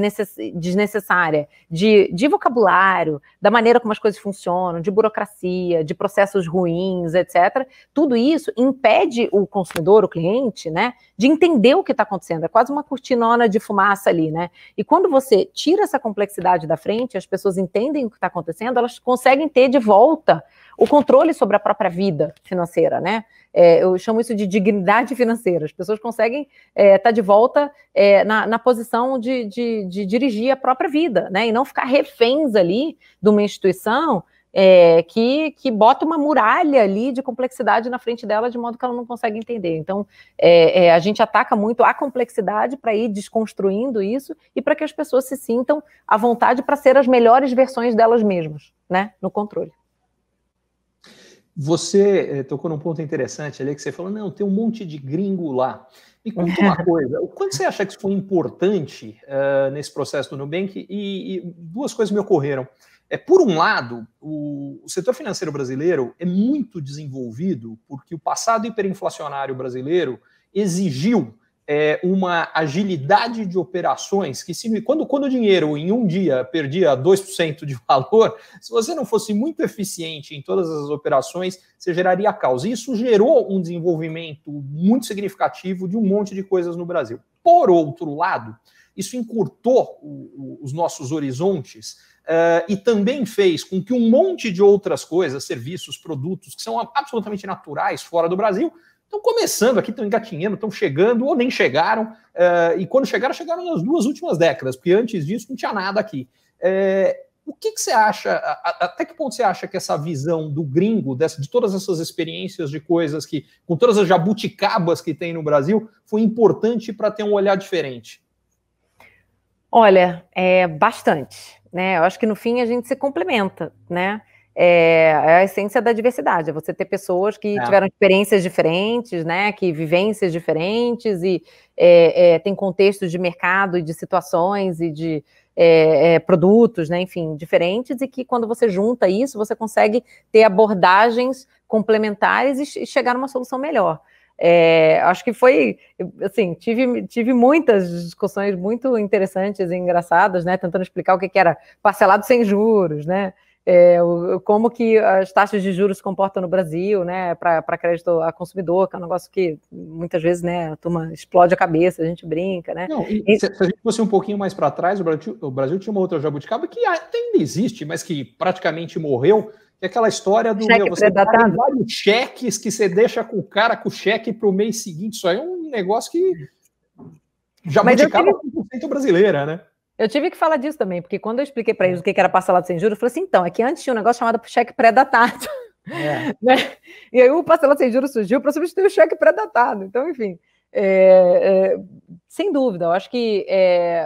desnecessária de vocabulário, da maneira como as coisas funcionam, de burocracia, de processos ruins, etc. Tudo isso impede o consumidor, o cliente, né, de entender o que está acontecendo. É quase uma cortinona de fumaça ali, né? E quando você tira essa complexidade da frente, as pessoas entendem o que está acontecendo, elas conseguem ter de volta o controle sobre a própria vida financeira, né? Eu chamo isso de dignidade financeira. As pessoas conseguem estar de volta na posição de dirigir a própria vida, né? E não ficar reféns ali de uma instituição que bota uma muralha ali de complexidade na frente dela, de modo que ela não consegue entender. Então, a gente ataca muito a complexidade para ir desconstruindo isso e para que as pessoas se sintam à vontade para ser as melhores versões delas mesmas, né? No controle. Você tocou num ponto interessante ali, que você falou, não, tem um monte de gringo lá. Me conta uma coisa, o quanto você acha que isso foi importante nesse processo do Nubank? E duas coisas me ocorreram. Por um lado, o setor financeiro brasileiro é muito desenvolvido porque o passado hiperinflacionário brasileiro exigiu uma agilidade de operações que, quando o dinheiro em um dia perdia 2% de valor, se você não fosse muito eficiente em todas as operações, você geraria caos. E isso gerou um desenvolvimento muito significativo de um monte de coisas no Brasil. Por outro lado, isso encurtou os nossos horizontes e também fez com que um monte de outras coisas, serviços, produtos, que são absolutamente naturais fora do Brasil, estão começando aqui, estão engatinhando, estão chegando ou nem chegaram, e quando chegaram nas 2 últimas décadas, porque antes disso não tinha nada aqui. O que você acha, até que ponto você acha que essa visão do gringo, de todas essas experiências de coisas que, com todas as jabuticabas que tem no Brasil, foi importante para ter um olhar diferente? Olha, bastante, né? Eu acho que no fim a gente se complementa, né? É a essência da diversidade, é você ter pessoas que tiveram experiências diferentes, né, que vivências diferentes e tem contextos de mercado e de situações e de produtos, né, enfim, diferentes, e que quando você junta isso, você consegue ter abordagens complementares e chegar numa solução melhor. Acho que foi, assim, tive muitas discussões muito interessantes e engraçadas, né, tentando explicar o que era parcelado sem juros, né, como que as taxas de juros se comportam no Brasil, né, para crédito a consumidor, que é um negócio que muitas vezes, né, a turma explode a cabeça, a gente brinca, né. Não, se a gente fosse um pouquinho mais para trás, o Brasil tinha uma outra jabuticaba que ainda existe, mas que praticamente morreu, que é aquela história do você paga vários cheques que você deixa com o cara com o cheque para o mês seguinte. Isso aí é um negócio que jabuticaba 100% brasileira, né? Eu tive que falar disso também, porque quando eu expliquei para eles o que era parcelado sem juros, eu falei assim, então, é que antes tinha um negócio chamado cheque pré-datado. Né? E aí o parcelado sem juros surgiu para substituir o cheque pré-datado. Então, enfim, sem dúvida, eu acho que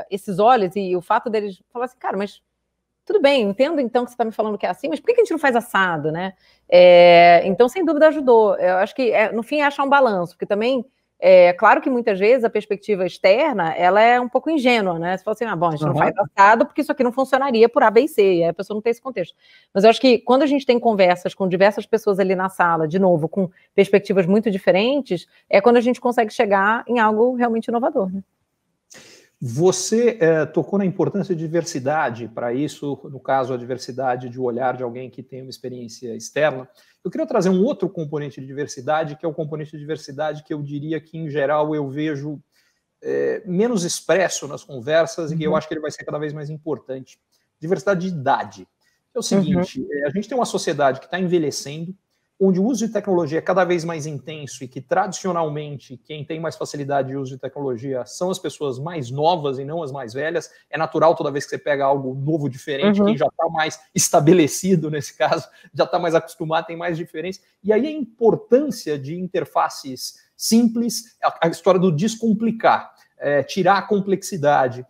esses olhos e o fato deles falar assim, cara, mas tudo bem, entendo então que você está me falando que é assim, mas por que a gente não faz assado, né? Então, sem dúvida, ajudou. Eu acho que, no fim, é achar um balanço, porque também, claro que muitas vezes a perspectiva externa, ela é um pouco ingênua, né? Você fala assim, bom, a gente não faz assado porque isso aqui não funcionaria por A, B e C, e aí a pessoa não tem esse contexto. Mas eu acho que quando a gente tem conversas com diversas pessoas ali na sala, de novo, com perspectivas muito diferentes, é quando a gente consegue chegar em algo realmente inovador, né? Você tocou na importância de diversidade para isso, no caso, a diversidade de olhar de alguém que tem uma experiência externa. Eu queria trazer um outro componente de diversidade, que é o componente de diversidade que eu diria que, em geral, eu vejo menos expresso nas conversas e que eu acho que ele vai ser cada vez mais importante. Diversidade de idade. É o seguinte, a gente tem uma sociedade que está envelhecendo, onde o uso de tecnologia é cada vez mais intenso e que, tradicionalmente, quem tem mais facilidade de uso de tecnologia são as pessoas mais novas e não as mais velhas. É natural toda vez que você pega algo novo, diferente, quem já está mais estabelecido, nesse caso, já está mais acostumado, tem mais diferença. E aí a importância de interfaces simples, a história do descomplicar, tirar a complexidade.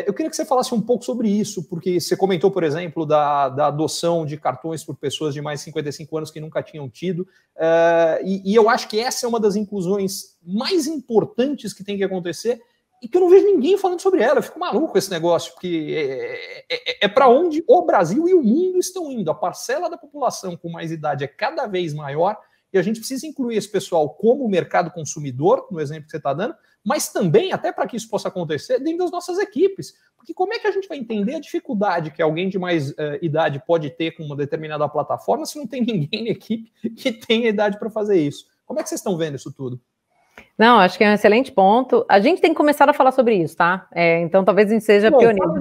Eu queria que você falasse um pouco sobre isso, porque você comentou, por exemplo, da adoção de cartões por pessoas de mais de 55 anos que nunca tinham tido, e eu acho que essa é uma das inclusões mais importantes que tem que acontecer e que eu não vejo ninguém falando sobre ela. Eu fico maluco com esse negócio, porque é para onde o Brasil e o mundo estão indo. A parcela da população com mais idade é cada vez maior e a gente precisa incluir esse pessoal como mercado consumidor, no exemplo que você está dando, mas também, até para que isso possa acontecer, dentro das nossas equipes. Porque como é que a gente vai entender a dificuldade que alguém de mais idade pode ter com uma determinada plataforma se não tem ninguém na equipe que tenha idade para fazer isso? Como é que vocês estão vendo isso tudo? Não, acho que é um excelente ponto. A gente tem que começar a falar sobre isso, tá? Então, talvez a gente seja pioneiro.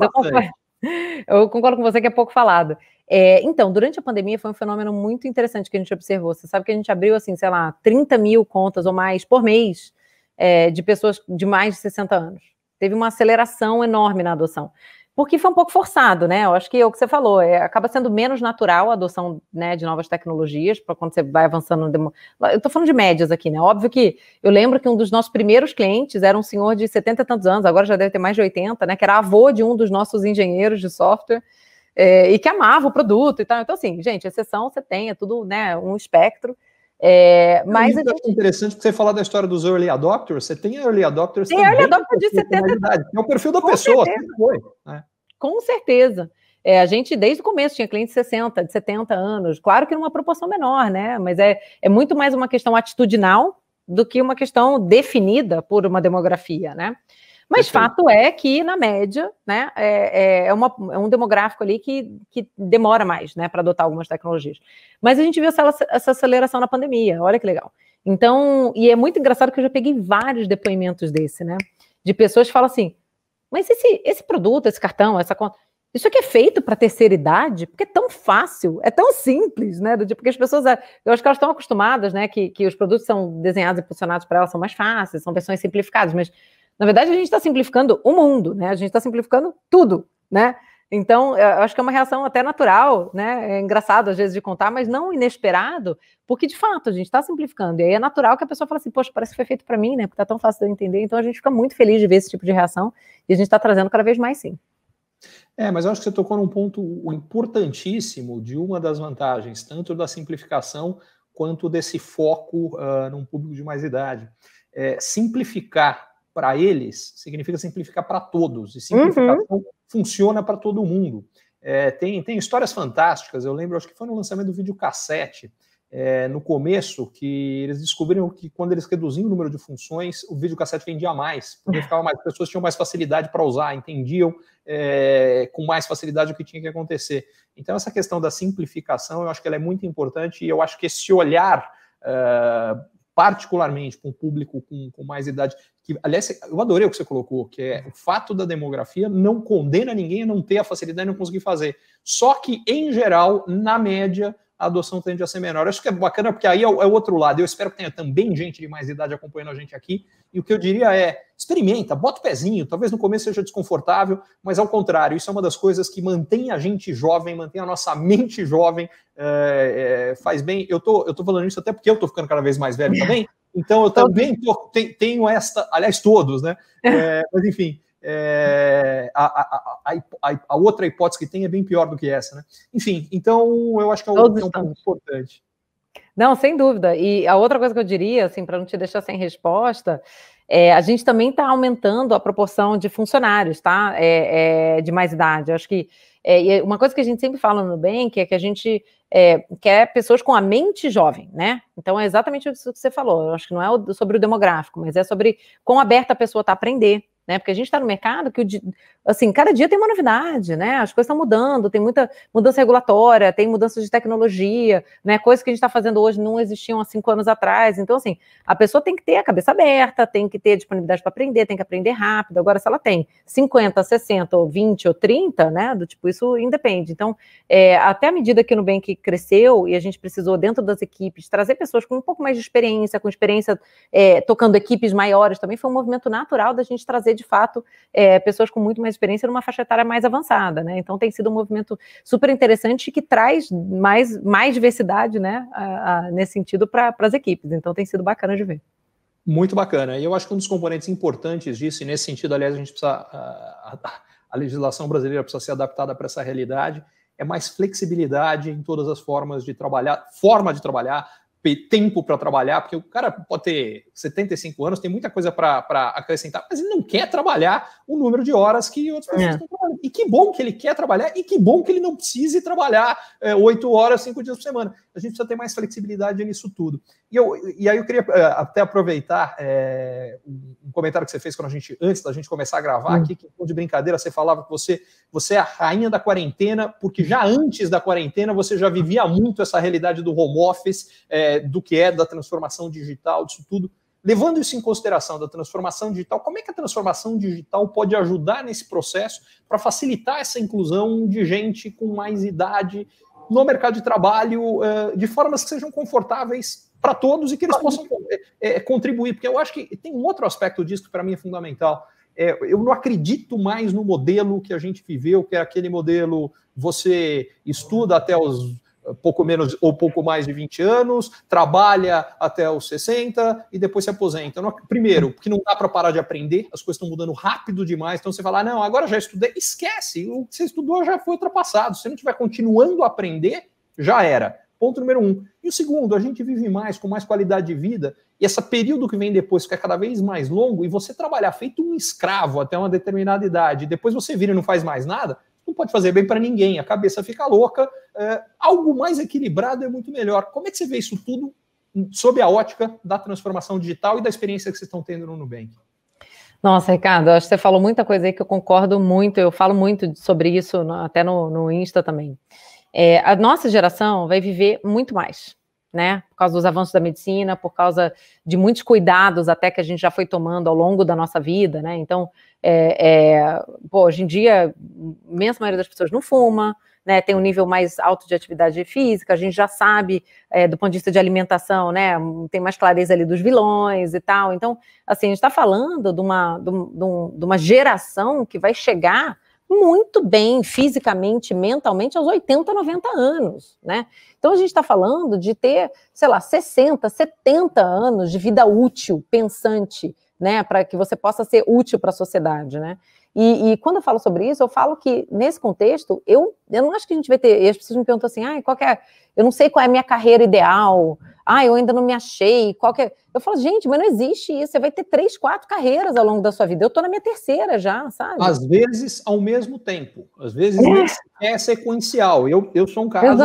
Eu concordo com você que é pouco falado. Então, durante a pandemia foi um fenômeno muito interessante que a gente observou. Você sabe que a gente abriu, assim, sei lá, 30 mil contas ou mais por mês de pessoas de mais de 60 anos. Teve uma aceleração enorme na adoção. Porque foi um pouco forçado, né? Eu acho que é o que você falou, acaba sendo menos natural a adoção, né, de novas tecnologias, para quando você vai avançando. Eu estou falando de médias aqui, né? Óbvio que eu lembro que um dos nossos primeiros clientes era um senhor de 70 e tantos anos, agora já deve ter mais de 80, né? Que era avô de um dos nossos engenheiros de software, e que amava o produto e tal. Então, assim, gente, exceção você tem, é tudo, né, um espectro. Mas eu acho interessante porque você falar da história dos early adopters, você tem early adopters também. Tem early adopter de 70 anos. É o perfil da pessoa, sempre foi. Né? Com certeza. A gente, desde o começo, tinha clientes de 60, de 70 anos. Claro que numa proporção menor, né? Mas é muito mais uma questão atitudinal do que uma questão definida por uma demografia, né? Mas fato é que, na média, né, é um demográfico ali que demora mais, né, para adotar algumas tecnologias. Mas a gente viu essa aceleração na pandemia, olha que legal. Então, e é muito engraçado que eu já peguei vários depoimentos desse, né, de pessoas que falam assim, mas esse produto, esse cartão, essa conta, isso aqui é feito para terceira idade? Porque é tão fácil, é tão simples, né, porque as pessoas, eu acho que elas estão acostumadas, né, que os produtos são desenhados e posicionados para elas, são mais fáceis, são versões simplificadas, mas na verdade, a gente está simplificando o mundo, né? A gente está simplificando tudo, né? Então, eu acho que é uma reação até natural, né? É engraçado às vezes de contar, mas não inesperado, porque de fato a gente está simplificando. E aí é natural que a pessoa fale assim, poxa, parece que foi feito para mim, né? Porque está tão fácil de eu entender. Então a gente fica muito feliz de ver esse tipo de reação e a gente está trazendo cada vez mais, sim. Mas eu acho que você tocou num ponto importantíssimo de uma das vantagens, tanto da simplificação quanto desse foco num público de mais idade. Simplificar para eles significa simplificar para todos, e simplificação funciona para todo mundo. Tem histórias fantásticas, eu lembro, acho que foi no lançamento do videocassete, no começo, que eles descobriram que quando eles reduziam o número de funções, o videocassete vendia mais, porque ficava mais, as pessoas tinham mais facilidade para usar, entendiam com mais facilidade o que tinha que acontecer. Então, essa questão da simplificação, eu acho que ela é muito importante, e eu acho que esse olhar particularmente com o público com mais idade, que, aliás, eu adorei o que você colocou, que é o fato da demografia não condena ninguém a não ter a facilidade e não conseguir fazer. Só que, em geral, na média, a adoção tende a ser menor. Eu acho que é bacana, porque aí é o outro lado. Eu espero que tenha também gente de mais idade acompanhando a gente aqui. E o que eu diria é, experimenta, bota o pezinho. Talvez no começo seja desconfortável, mas ao contrário, isso é uma das coisas que mantém a gente jovem, mantém a nossa mente jovem, faz bem. Eu tô falando isso até porque eu tô ficando cada vez mais velho também, então eu também tenho esta, aliás, todos, né? Mas enfim, a outra hipótese que tem é bem pior do que essa, né? Enfim, então eu acho que é um ponto importante. Não, sem dúvida. E a outra coisa que eu diria, assim, para não te deixar sem resposta, a gente também está aumentando a proporção de funcionários, tá? De mais idade. Eu acho que uma coisa que a gente sempre fala no Nubank é que a gente quer pessoas com a mente jovem, né? Então é exatamente isso que você falou. Eu acho que não é sobre o demográfico, mas é sobre quão aberta a pessoa está a aprender, né? Porque a gente está no mercado que assim, cada dia tem uma novidade, né? As coisas estão mudando, tem muita mudança regulatória, tem mudança de tecnologia, né? Coisas que a gente está fazendo hoje não existiam há 5 anos atrás. Então, assim, a pessoa tem que ter a cabeça aberta, tem que ter disponibilidade para aprender, tem que aprender rápido. Agora, se ela tem 50, 60, ou 20 ou 30, né? Do tipo, isso independe. Então, até a medida que o Nubank cresceu e a gente precisou, dentro das equipes, trazer pessoas com um pouco mais de experiência, com experiência tocando equipes maiores, também foi um movimento natural da gente trazer, de fato, pessoas com muito mais experiência numa faixa etária mais avançada, né? Então tem sido um movimento super interessante que traz mais diversidade, né, nesse sentido para as equipes. Então tem sido bacana de ver. Muito bacana. E eu acho que um dos componentes importantes disso, e nesse sentido, aliás, a gente precisa, a legislação brasileira precisa ser adaptada para essa realidade, é mais flexibilidade em todas as formas de trabalhar, forma de trabalhar, tempo para trabalhar, porque o cara pode ter 75 anos, tem muita coisa para acrescentar, mas ele não quer trabalhar o número de horas que outras pessoas estão trabalhando. E que bom que ele quer trabalhar, e que bom que ele não precise trabalhar 8 horas, 5 dias por semana. A gente precisa ter mais flexibilidade nisso tudo. E aí eu queria até aproveitar um comentário que você fez antes da gente começar a gravar aqui, que de brincadeira você falava que você é a rainha da quarentena, porque já antes da quarentena você já vivia muito essa realidade do home office, do que da transformação digital, disso tudo. Levando isso em consideração da transformação digital, como é que a transformação digital pode ajudar nesse processo para facilitar essa inclusão de gente com mais idade no mercado de trabalho, de formas que sejam confortáveis para todos e que eles possam contribuir? Porque eu acho que tem um outro aspecto disso que para mim é fundamental. Eu não acredito mais no modelo que a gente viveu, que é aquele modelo, você estuda até os pouco menos ou pouco mais de 20 anos, trabalha até os 60 e depois se aposenta. Primeiro, porque não dá para parar de aprender, as coisas estão mudando rápido demais, então você fala, não, agora já estudei, esquece, o que você estudou já foi ultrapassado, se você não estiver continuando a aprender, já era. Ponto número 1. E o segundo, a gente vive mais, com mais qualidade de vida, e esse período que vem depois fica cada vez mais longo, e você trabalhar feito um escravo até uma determinada idade, depois você vira e não faz mais nada, não pode fazer bem para ninguém, a cabeça fica louca, algo mais equilibrado é muito melhor. Como é que você vê isso tudo sob a ótica da transformação digital e da experiência que vocês estão tendo no Nubank? Nossa, Ricardo, acho que você falou muita coisa aí que eu concordo muito, eu falo muito sobre isso até no Insta também. A nossa geração vai viver muito mais, né? Por causa dos avanços da medicina, por causa de muitos cuidados até que a gente já foi tomando ao longo da nossa vida, né? Então, hoje em dia, a imensa maioria das pessoas não fuma, né? Tem um nível mais alto de atividade física, a gente já sabe, do ponto de vista de alimentação, né? Tem mais clareza ali dos vilões e tal. Então, assim, a gente está falando de uma geração que vai chegar muito bem fisicamente, mentalmente, aos 80, 90 anos, né? Então, a gente está falando de ter, sei lá, 60, 70 anos de vida útil, pensante, né? Para que você possa ser útil para a sociedade, né? E quando eu falo sobre isso, eu falo que, nesse contexto, eu não acho que a gente vai ter... E as pessoas me perguntam assim, eu não sei qual é a minha carreira ideal, eu ainda não me achei, Eu falo, gente, mas não existe isso, você vai ter 3, 4 carreiras ao longo da sua vida, eu estou na minha terceira já, sabe? Às vezes, ao mesmo tempo, às vezes é sequencial, eu sou um caso,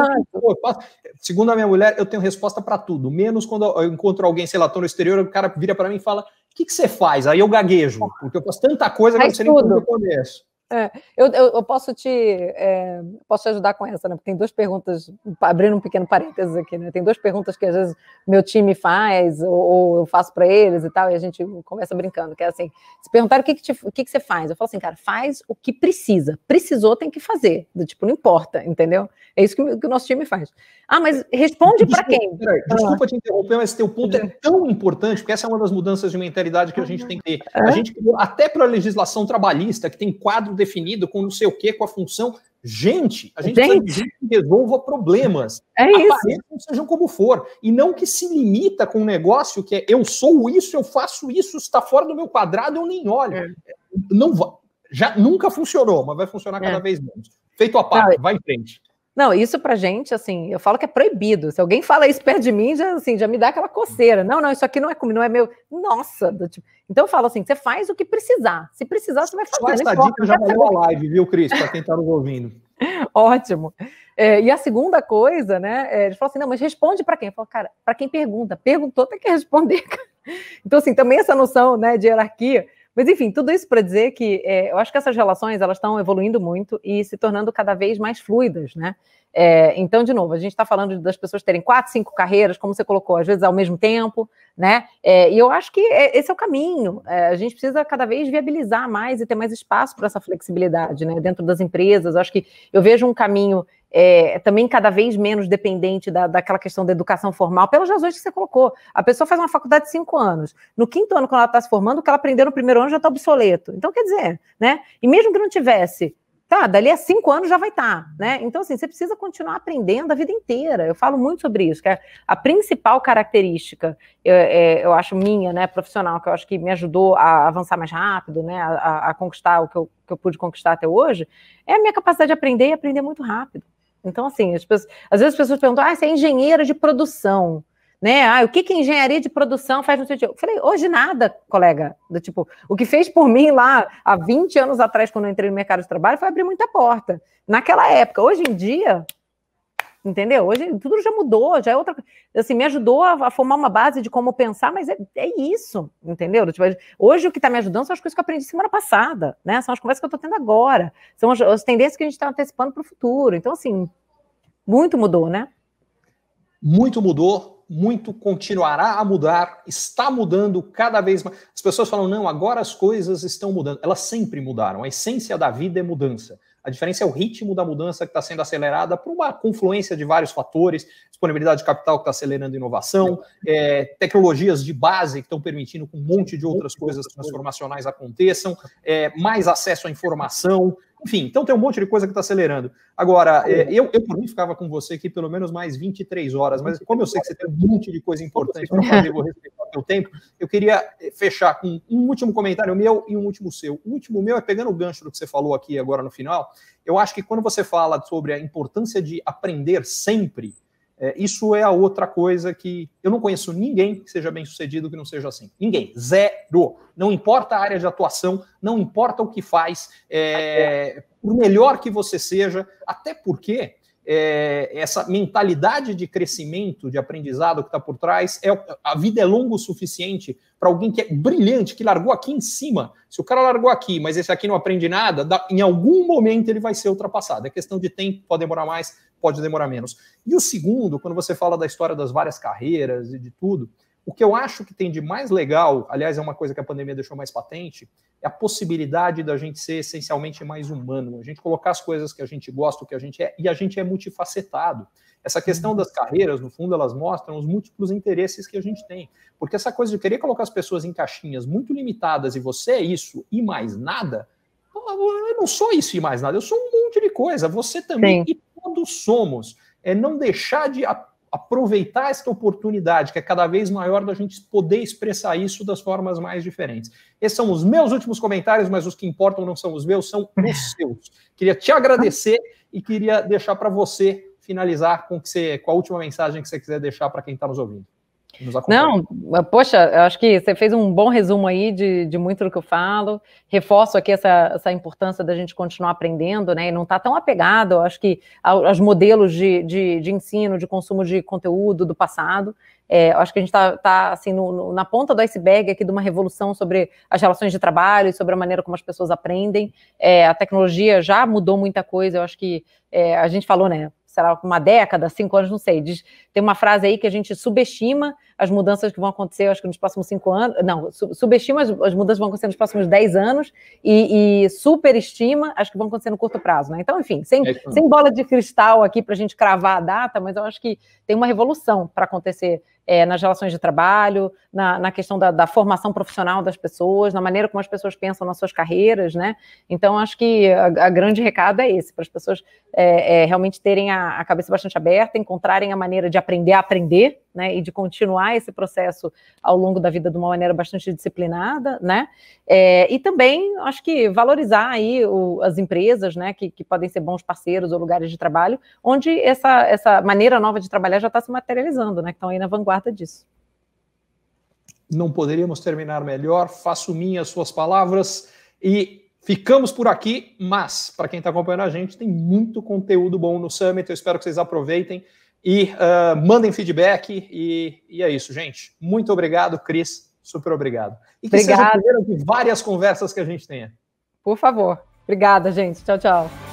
segundo a minha mulher, eu tenho resposta para tudo, menos quando eu encontro alguém, sei lá, estou no exterior, o cara vira para mim e fala, o que você faz? Aí eu gaguejo, porque eu faço tanta coisa que eu não sei nem como eu começo. Eu posso te ajudar com essa, né? Porque tem 2 perguntas, abrindo um pequeno parênteses aqui, né? Tem 2 perguntas que às vezes meu time faz, ou eu faço para eles e tal, e a gente começa brincando, que é assim, se perguntaram o que você faz, eu falo assim, cara, faz o que precisa. Precisou, tem que fazer. Do tipo, não importa, entendeu? É isso que o nosso time faz. Mas responde para quem? Desculpa te interromper, mas teu ponto é tão importante, porque essa é uma das mudanças de mentalidade que a gente tem que ter. A gente criou, até para a legislação trabalhista, que tem quadro definido com não sei o que, com a função. A gente precisa de gente que resolva problemas. Apareçam, sejam como for. E não que se limita com um negócio que é eu sou isso, eu faço isso, está fora do meu quadrado, eu nem olho. Não já nunca funcionou, mas vai funcionar cada vez menos. Feito a parte, vai em frente. Não, isso pra gente, assim, eu falo que é proibido. Se alguém fala isso perto de mim, já me dá aquela coceira. Não, isso aqui não é comigo, não é meu. Nossa! Então eu falo assim, você faz o que precisar. Se precisar, você vai fazer. Essa dica já valeu a live, viu, Cris? Para quem está nos ouvindo. Ótimo. E a segunda coisa, né, ele falou assim, não, mas responde para quem? Eu falo, cara, para quem pergunta. Perguntou, tem que responder. Então, assim, também essa noção, né, de hierarquia, Mas, enfim, tudo isso para dizer que eu acho que essas relações elas estão evoluindo muito e se tornando cada vez mais fluidas, né? Então, de novo, a gente está falando das pessoas terem 4, 5 carreiras, como você colocou, às vezes ao mesmo tempo, né? E eu acho que esse é o caminho. A gente precisa cada vez viabilizar mais e ter mais espaço para essa flexibilidade, né? Dentro das empresas. Eu acho que eu vejo um caminho também cada vez menos dependente daquela questão da educação formal, pelas razões que você colocou. A pessoa faz uma faculdade de 5 anos. No 5º ano, quando ela está se formando, o que ela aprendeu no 1º ano já está obsoleto. Então, quer dizer, né? E mesmo que não tivesse, dali a 5 anos já vai estar, né? Então, assim, você precisa continuar aprendendo a vida inteira. Eu falo muito sobre isso, que a principal característica, eu acho minha, né, profissional, que eu acho que me ajudou a avançar mais rápido, né, a conquistar o que eu pude conquistar até hoje, é a minha capacidade de aprender e aprender muito rápido. Então, assim, às vezes as pessoas perguntam, você é engenheira de produção, né? O que engenharia de produção faz no seu dia? Eu falei, hoje nada, colega. O que fez por mim lá há 20 anos atrás, quando eu entrei no mercado de trabalho, foi abrir muita porta. Naquela época, hoje em dia, entendeu? Hoje tudo já mudou, já é outra coisa. Assim, me ajudou a formar uma base de como pensar, mas é isso, entendeu? Hoje o que está me ajudando são as coisas que eu aprendi semana passada, né? São as conversas que eu estou tendo agora, são as tendências que a gente está antecipando para o futuro. Então, assim, muito mudou, né? Muito mudou, muito continuará a mudar, está mudando cada vez mais. As pessoas falam, não, agora as coisas estão mudando. Elas sempre mudaram, a essência da vida é mudança. A diferença é o ritmo da mudança que está sendo acelerada por uma confluência de vários fatores, disponibilidade de capital que está acelerando inovação, tecnologias de base que estão permitindo que um monte de outras coisas transformacionais aconteçam, mais acesso à informação, enfim, então tem um monte de coisa que está acelerando. Agora, eu por mim ficava com você aqui pelo menos mais 23 horas, mas como eu sei que você tem um monte de coisa importante para fazer, vou respeitar o teu tempo, eu queria fechar com um último comentário meu e um último seu. O último meu é pegando o gancho do que você falou aqui agora no final. Eu acho que quando você fala sobre a importância de aprender sempre, isso é a outra coisa que eu não conheço ninguém que seja bem sucedido que não seja assim. Ninguém. Zero. Não importa a área de atuação, não importa o que faz, por melhor que você seja, até porque essa mentalidade de crescimento, de aprendizado que está por trás, a vida é longa o suficiente para alguém que é brilhante, que largou aqui em cima. Se o cara largou aqui, mas esse aqui não aprende nada, em algum momento ele vai ser ultrapassado. É questão de tempo, pode demorar mais, pode demorar menos. E o segundo, quando você fala da história das várias carreiras e de tudo, o que eu acho que tem de mais legal, aliás, é uma coisa que a pandemia deixou mais patente, é a possibilidade da gente ser essencialmente mais humano, a gente colocar as coisas que a gente gosta, o que a gente é, e a gente é multifacetado. Essa questão das carreiras, no fundo, elas mostram os múltiplos interesses que a gente tem. Porque essa coisa de querer colocar as pessoas em caixinhas muito limitadas e você é isso e mais nada, eu não sou isso e mais nada, eu sou um monte de coisa, você também. Sim. E todos somos. Não deixar de aproveitar essa oportunidade, que é cada vez maior, da gente poder expressar isso das formas mais diferentes. Esses são os meus últimos comentários, mas os que importam não são os meus, são os seus. Queria te agradecer e queria deixar para você finalizar com a última mensagem que você quiser deixar para quem está nos ouvindo. Não, poxa, eu acho que você fez um bom resumo aí de muito do que eu falo. Reforço aqui essa importância da gente continuar aprendendo, né? E não estar tão apegado, eu acho que, aos modelos de ensino, de consumo de conteúdo do passado. Eu acho que a gente está assim, na ponta do iceberg aqui de uma revolução sobre as relações de trabalho e sobre a maneira como as pessoas aprendem. A tecnologia já mudou muita coisa, eu acho que a gente falou, né? Será uma década, 5 anos, não sei. Tem uma frase aí que a gente subestima as mudanças que vão acontecer, acho que nos próximos 5 anos, não, subestima as mudanças que vão acontecer nos próximos 10 anos e superestima as que vão acontecer no curto prazo, né? Então, enfim, sem bola de cristal aqui para a gente cravar a data, mas eu acho que tem uma revolução para acontecer nas relações de trabalho, na questão da formação profissional das pessoas, na maneira como as pessoas pensam nas suas carreiras, né? Então, acho que a grande recado é esse, para as pessoas realmente terem a cabeça bastante aberta, encontrarem a maneira de aprender a aprender, né, e de continuar esse processo ao longo da vida de uma maneira bastante disciplinada, né, e também, acho que valorizar aí as empresas, né, que podem ser bons parceiros ou lugares de trabalho, onde essa maneira nova de trabalhar já está se materializando, né, que estão aí na vanguarda disso. Não poderíamos terminar melhor, faço minhas suas palavras e ficamos por aqui, mas para quem está acompanhando a gente, tem muito conteúdo bom no Summit, eu espero que vocês aproveitem e mandem feedback e é isso, gente. Muito obrigado, Cris. Super obrigado. E que seja a primeira de várias conversas que a gente tenha. Por favor. Obrigada, gente. Tchau, tchau.